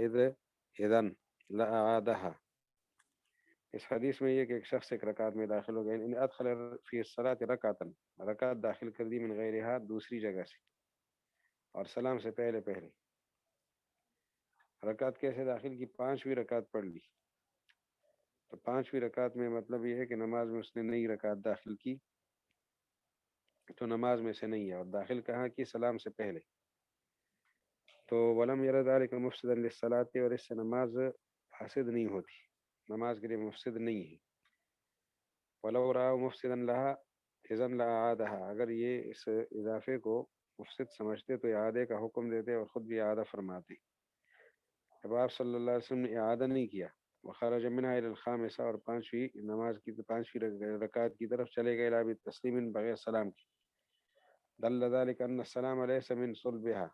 اذن لأعادها. اس حدیث میں یہ کہ ایک شخص ایک رکعت میں داخل ہو گئے، ان ادخل فی الصلاة رکعتا، رکعت داخل کر دی من غیرہا، دوسری جگہ سے، اور سلام سے پہلے پہلے. رکعت کیسے داخل کی؟ پانچویں رکعت پڑھ لی. تو پانچویں رکعت میں مطلب یہ ہے کہ نماز میں اس نے نئی رکعت داخل کی تو نماز میں سے نہیں ہے، اور داخل کہاں کی؟ سلام سے پہلے. تو ولم یر ذلک مفسدا للصلاة، اور اس سے نماز فاسد نہیں ہوتی، نماز کے لیے مفسد نہیں ہے. ولو رأى مفسدا لها اذن لأعادها، اگر یہ اس اضافے کو مفسد سمجھتے تو اعادے کا حکم دیتے اور خود بھی اعادہ فرماتے. اب آپ صلی اللہ علیہ وسلم نے اعادہ نہیں کیا. وخرج منها الى الخامسہ، اور پانچویں نماز کی پانچویں رکعت کی طرف چلے گئے الى بالتسلیم، بغیر سلام کی. دل ذلك ان السلام ليس من صلبها،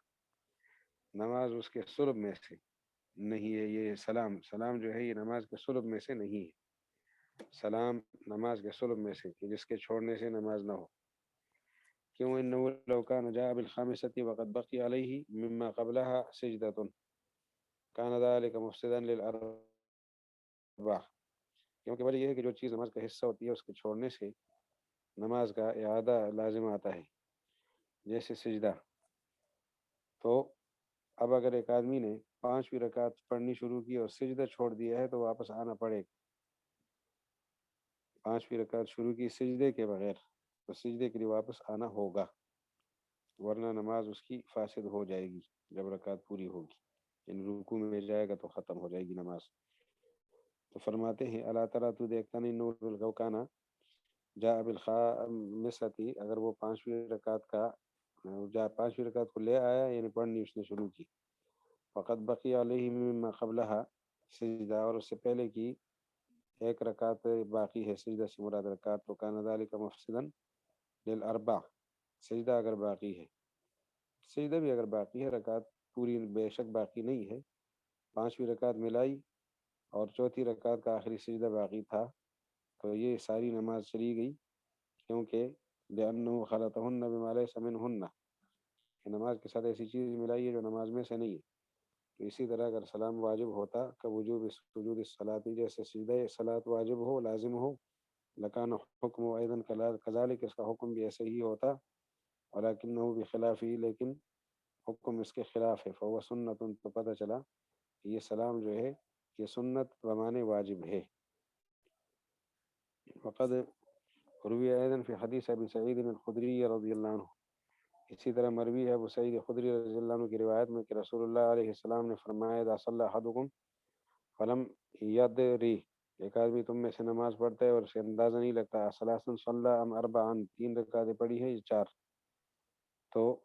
نماز اس کے صلب میں سے نہیں ہے. یہ سلام جو ہے یہ نماز کے صلب میں سے نہیں ہے. سلام نماز کے صلب میں سے کہ جس کے چھوڑنے سے نماز نہ ہو. کیوں؟ انه لو كان جاء بالخامسة وقد بقي عليه مما قبلها سجدة كان ذلك مفسدا للأربع. کیونکہ وجہ یہ ہے کہ جو چیز نماز کا حصہ ہوتی ہے اس کے چھوڑنے سے نماز کا اعادہ لازم آتا ہے، جیسے سجدہ. تو اب اگر ایک آدمی نے پانچویں رکعت پڑھنی شروع کی اور سجدہ چھوڑ دیا ہے تو واپس آنا پڑے گا. پانچویں رکعت شروع کی سجدے کے بغیر تو سجدے کے لیے واپس آنا ہوگا، ورنہ نماز اس کی فاسد ہو جائے گی جب رکعت پوری ہوگی. یعنی رکوع میں جائے گا تو ختم ہو جائے گی نماز. تو فرماتے ہیں اللہ تعالیٰ تو دیکھتا نہیں نور الغوکانہ جاء بالخامسۃ، اگر وہ پانچویں رکعت کو لے آیا یعنی پڑھنی اس نے شروع کی. فقط بقی علیہ مما قبلها سجدہ، اور اس سے پہلے کی ایک رکعت باقی ہے، سجدہ سے مراد رکعت. تو کان ذلک مفسدا للاربع، سجدہ اگر باقی ہے، سجدہ بھی اگر باقی ہے، رکعت پوری بے شک باقی نہیں ہے. پانچویں رکعت ملائی اور چوتھی رکعت کا آخری سجدہ باقی تھا تو یہ ساری نماز چلی گئی، کیونکہ لأنه خلطہن بما لیس منہن، نماز کے ساتھ ایسی چیز ملائی ہے جو نماز میں سے نہیں ہے. تو اسی طرح اگر سلام واجب ہوتا کوجوب سجود الصلاۃ، جیسے سجدہ صلاۃ واجب ہو، لازم ہو، لکان حکم ایضا کذالک، اس کا حکم بھی ایسے ہی ہوتا. ولکنہ بخلافہ، لیکن حکم اس کے خلاف ہے. فهو سنت، تو پتہ چلا کہ یہ سلام جو ہے یہ سنت بمعنی واجب ہے. وقد روی ایضا فی حدیث ابی سعید الخدری رضی اللہ عنہ، اسی طرح مروی ہے ابو سعید خدری رضی اللہ عنہ کی روایت میں کہ رسول اللہ علیہ السلام نے فرمایا اذا صلی احدکم فلم یدری، ایک آدمی تم میں سے نماز پڑھتا ہے اور اسے اندازہ نہیں لگتا ثلاثا صلی ام اربعا، تین رکعتیں پڑھی ہیں یا چار، تو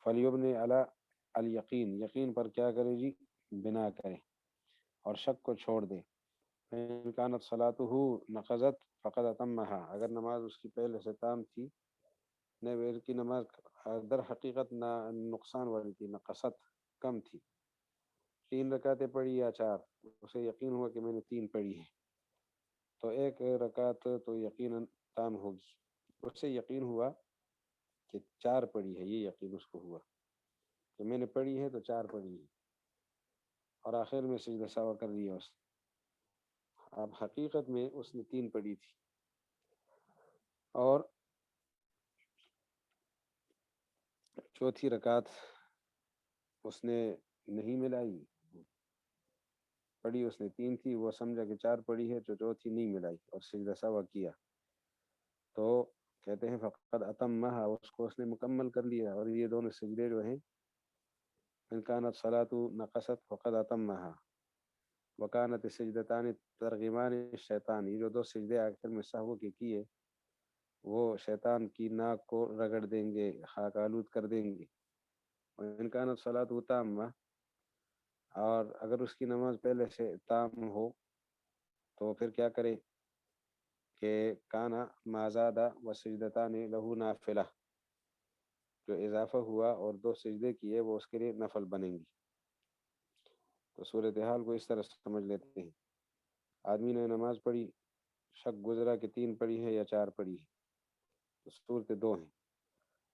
فلیبنی علی الیقین، یقین پر کیا کرے جی؟ بنا کرے اور شک کو چھوڑ دے. فإن كانت صلاته نقضت فقد اتمها، اگر نماز اس کی پہلے سے تام تھی، اس کی نماز در حقیقت نقصان والی تھی، نقصت کم تھی. تین رکعتیں پڑھی یا چار، اسے یقین ہوا کہ میں نے تین پڑھی ہے تو ایک رکعت تو یقیناً تام ہوگی. اسے یقین ہوا کہ چار پڑھی ہے، یہ یقین اس کو ہوا کہ میں نے پڑھی ہے تو چار پڑھی ہے، اور آخر میں سجدہ سہو کر دیا اس نے. اب حقیقت میں اس نے تین پڑھی تھی اور چوتھی رکعت اس نے نہیں ملائی، پڑھی اس نے تین تھی، وہ سمجھا کہ چار پڑھی ہے تو چوتھی نہیں ملائی اور سجدہ سہو کیا. تو کہتے ہیں فقد اتمہا، اس کو اس نے مکمل کر لیا. اور یہ دونوں سجدے جو ہیں ان كانت صلاته نقصت فقد أتمها وكانت السجدتان ترغمان الشیطان. یہ جو دو سجدے آخر میں سہو کے کیے وہ شیطان کی ناک کو رگڑ دیں گے، خاک آلود کر دیں گے. ان كانت صلاته تامہ، اور اگر اس کی نماز پہلے سے تام ہو تو پھر کیا کرے کہ کانا ما زاد و سجدتان لہو نافلہ، جو اضافہ ہوا اور دو سجدے کیے وہ اس کے لیے نفل بنیں گی. تو صورتحال کو اس طرح سمجھ لیتے ہیں. آدمی نے نماز پڑھی، شک گزرا کہ 3 پڑھی ہے یا 4 پڑھی ہے. تو صورتیں 2 ہیں.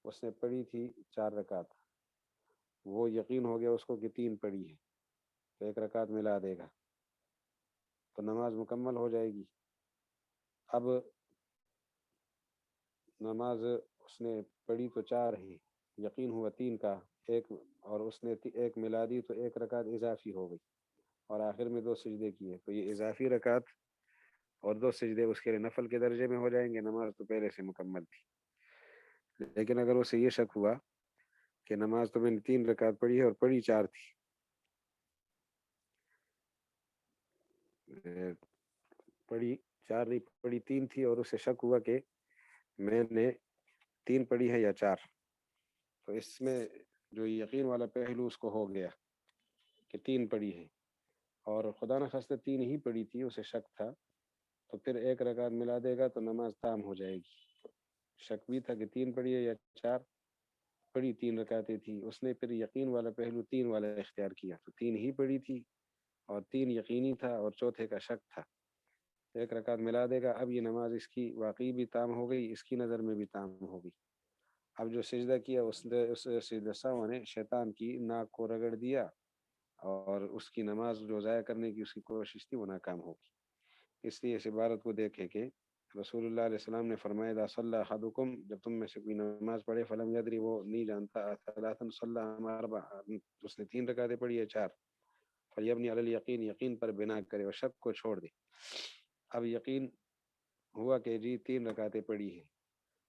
اس نے پڑھی تھی 4 رکعت، وہ یقین ہو گیا اس کو کہ 3 پڑھی ہے، تو 1 رکعت ملا دے گا تو نماز مکمل ہو جائے گی. اب نماز اس نے پڑھی تو 4 ہے، یقین ہوا 3 کا، ایک اور اس نے 1 ملا دی تو 1 رکعت اضافی ہو گئی اور آخر میں 2 سجدے کیے، تو یہ اضافی رکعت اور 2 سجدے اس کے لیے نفل کے درجے میں ہو جائیں گے. نماز تو پہلے سے مکمل تھی. لیکن اگر اسے یہ شک ہوا کہ نماز تو میں نے 3 رکعت پڑھی ہے اور پڑھی 4 تھی، پڑھی 4 نہیں، پڑھی 3 تھی، اور اسے شک ہوا کہ میں نے 3 پڑھی ہے یا 4، تو اس میں جو یقین والا پہلو اس کو ہو گیا کہ 3 پڑھی ہے، اور خدا نخواستہ 3 ہی پڑھی تھی، اسے شک تھا، تو پھر 1 رکعت ملا دے گا تو نماز تام ہو جائے گی. شک بھی تھا کہ 3 پڑھی ہے یا 4 پڑھی، 3 رکعتیں تھی. اس نے پھر یقین والا پہلو 3 والا اختیار کیا، تو 3 ہی پڑھی تھی اور 3 یقینی تھا اور چوتھے کا شک تھا. 1 رکعت ملا دے گا. اب یہ نماز اس کی واقعی بھی تام ہو گئی، اس کی نظر میں بھی تام ہو گئی. اب جو سجدہ کیا اس سجدہ سہو نے شیطان کی ناک کو رگڑ دیا اور اس کی نماز جو ضائع کرنے کی اس کی کوشش تھی وہ ناکام ہوگی. اس لیے اس عبارت کو دیکھے کہ رسول اللہ علیہ السلام نے فرمایا اذا صلی احدکم، جب تم میں سے کوئی نماز پڑھے، فلم یدری، وہ نہیں جانتا، ثلاثا صلی ام اربع، اس نے 3 رکعتیں پڑھی ہے 4، فلیبنی علی الیقین، یقین پر بنا کرے اور شک کو چھوڑ دے. اب یقین ہوا کہ جی 3 رکعتیں پڑھی ہیں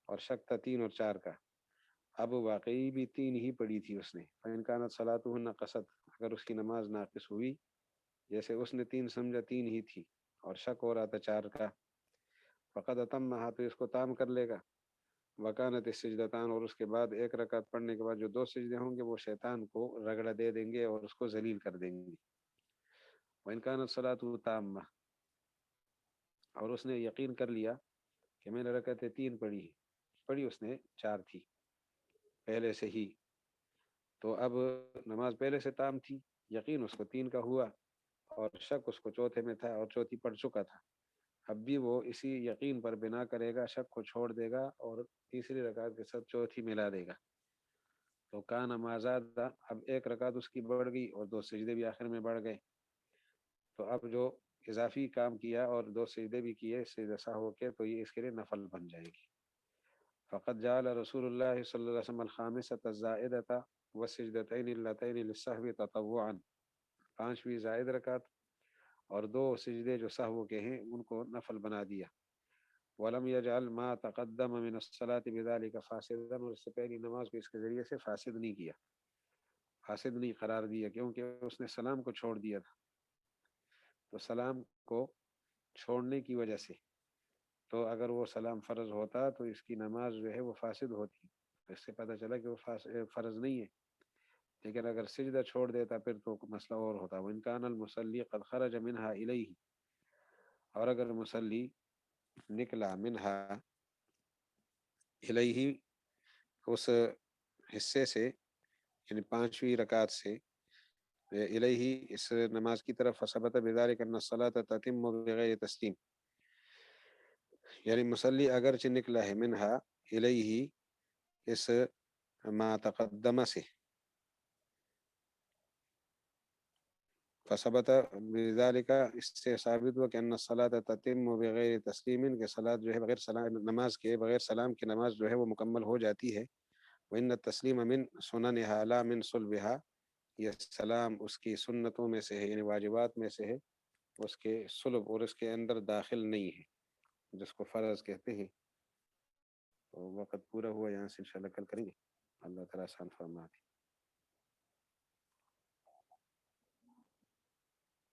اور شک تھا 3 اور 4 کا. اب واقعی بھی 3 ہی پڑھی تھی اس نے. فإن كانت صلاته نقصت، اگر اس کی نماز ناقص ہوئی، جیسے اس نے 3 سمجھا 3 ہی تھی اور شک ہو رہا تھا 4 کا، فقد اتمھا، تو اس کو تام کر لے گا. وکانت السجدتان، اور اس کے بعد 1 رکعت پڑھنے کے بعد جو 2 سجدے ہوں گے وہ شیطان کو رگڑا دے دیں گے اور اس کو ذلیل کر دیں گے. وإن كانت صلاته تامہ، اور اس نے یقین کر لیا کہ میں نے رکعتیں 3 پڑھی اس نے 4 تھی پہلے سے ہی، تو اب نماز پہلے سے تام تھی، یقین اس کو 3 کا ہوا اور شک اس کو چوتھے میں تھا اور چوتھی پڑھ چکا تھا. اب بھی وہ اسی یقین پر بنا کرے گا، شک کو چھوڑ دے گا اور تیسری رکعت کے ساتھ چوتھی ملا دے گا. تو کان ما زاد، اب 1 رکعت اس کی بڑھ گئی اور 2 سجدے بھی آخر میں بڑھ گئے. تو اب جو اضافی کام کیا اور 2 سجدے بھی کیے سجدہ سہو کے، تو یہ اس کے لیے نفل بن جائے گی. فقد جعل رسول اللہ صلی اللہ علیہ وسلم الخامسۃ الزائدۃ والسجدتین اللتین للسہو تطوعا، 5ویں زائد رکعت اور 2 سجدے جو سہو کے ہیں ان کو نفل بنا دیا. ولم يجعل ما تقدم من الصلاة بذلك فاسدا، اور اس سے پہلی نماز کو اس کے ذریعے سے فاسد نہیں کیا، فاسد نہیں قرار دیا، کیونکہ اس نے سلام کو چھوڑ دیا تھا. تو سلام کو چھوڑنے کی وجہ سے، تو اگر وہ سلام فرض ہوتا تو اس کی نماز جو ہے وہ فاسد ہوتی. اس سے پتہ چلا کہ وہ فرض نہیں ہے. لیکن اگر سجدہ چھوڑ دیتا پھر تو مسئلہ اور ہوتا. وإن كان المصلي قد خرج منها إليه، اور اگر مصلی نکلا منها الیہ، اس حصے سے، یعنی 5ویں رکعت سے، الیہ اس نماز کی طرف، فثبت بذلك ان الصلاة تتم بغیر تسلیم، یعنی مصلی اگرچہ نکلا ہے منہا الیہ اس ما تقدم سے، فثبت بذلك، اس سے ثابت ہوا کہ ان الصلاة تتم بغیر تسلیم، کہ صلاۃ جو ہے بغیر سلام، نماز کے بغیر سلام کی نماز جو ہے وہ مکمل ہو جاتی ہے. وان التسلیم من سننها لا من صلبها، یہ سلام اس کی سنتوں میں سے ہے، یعنی واجبات میں سے ہے، اس کے صلب اور اس کے اندر داخل نہیں ہے، جس کو فرض کہتے ہیں. تو وقت پورا ہوا، یہاں سے انشاءاللہ کل کریں گے. اللہ تعالیٰ آسان فرمائے.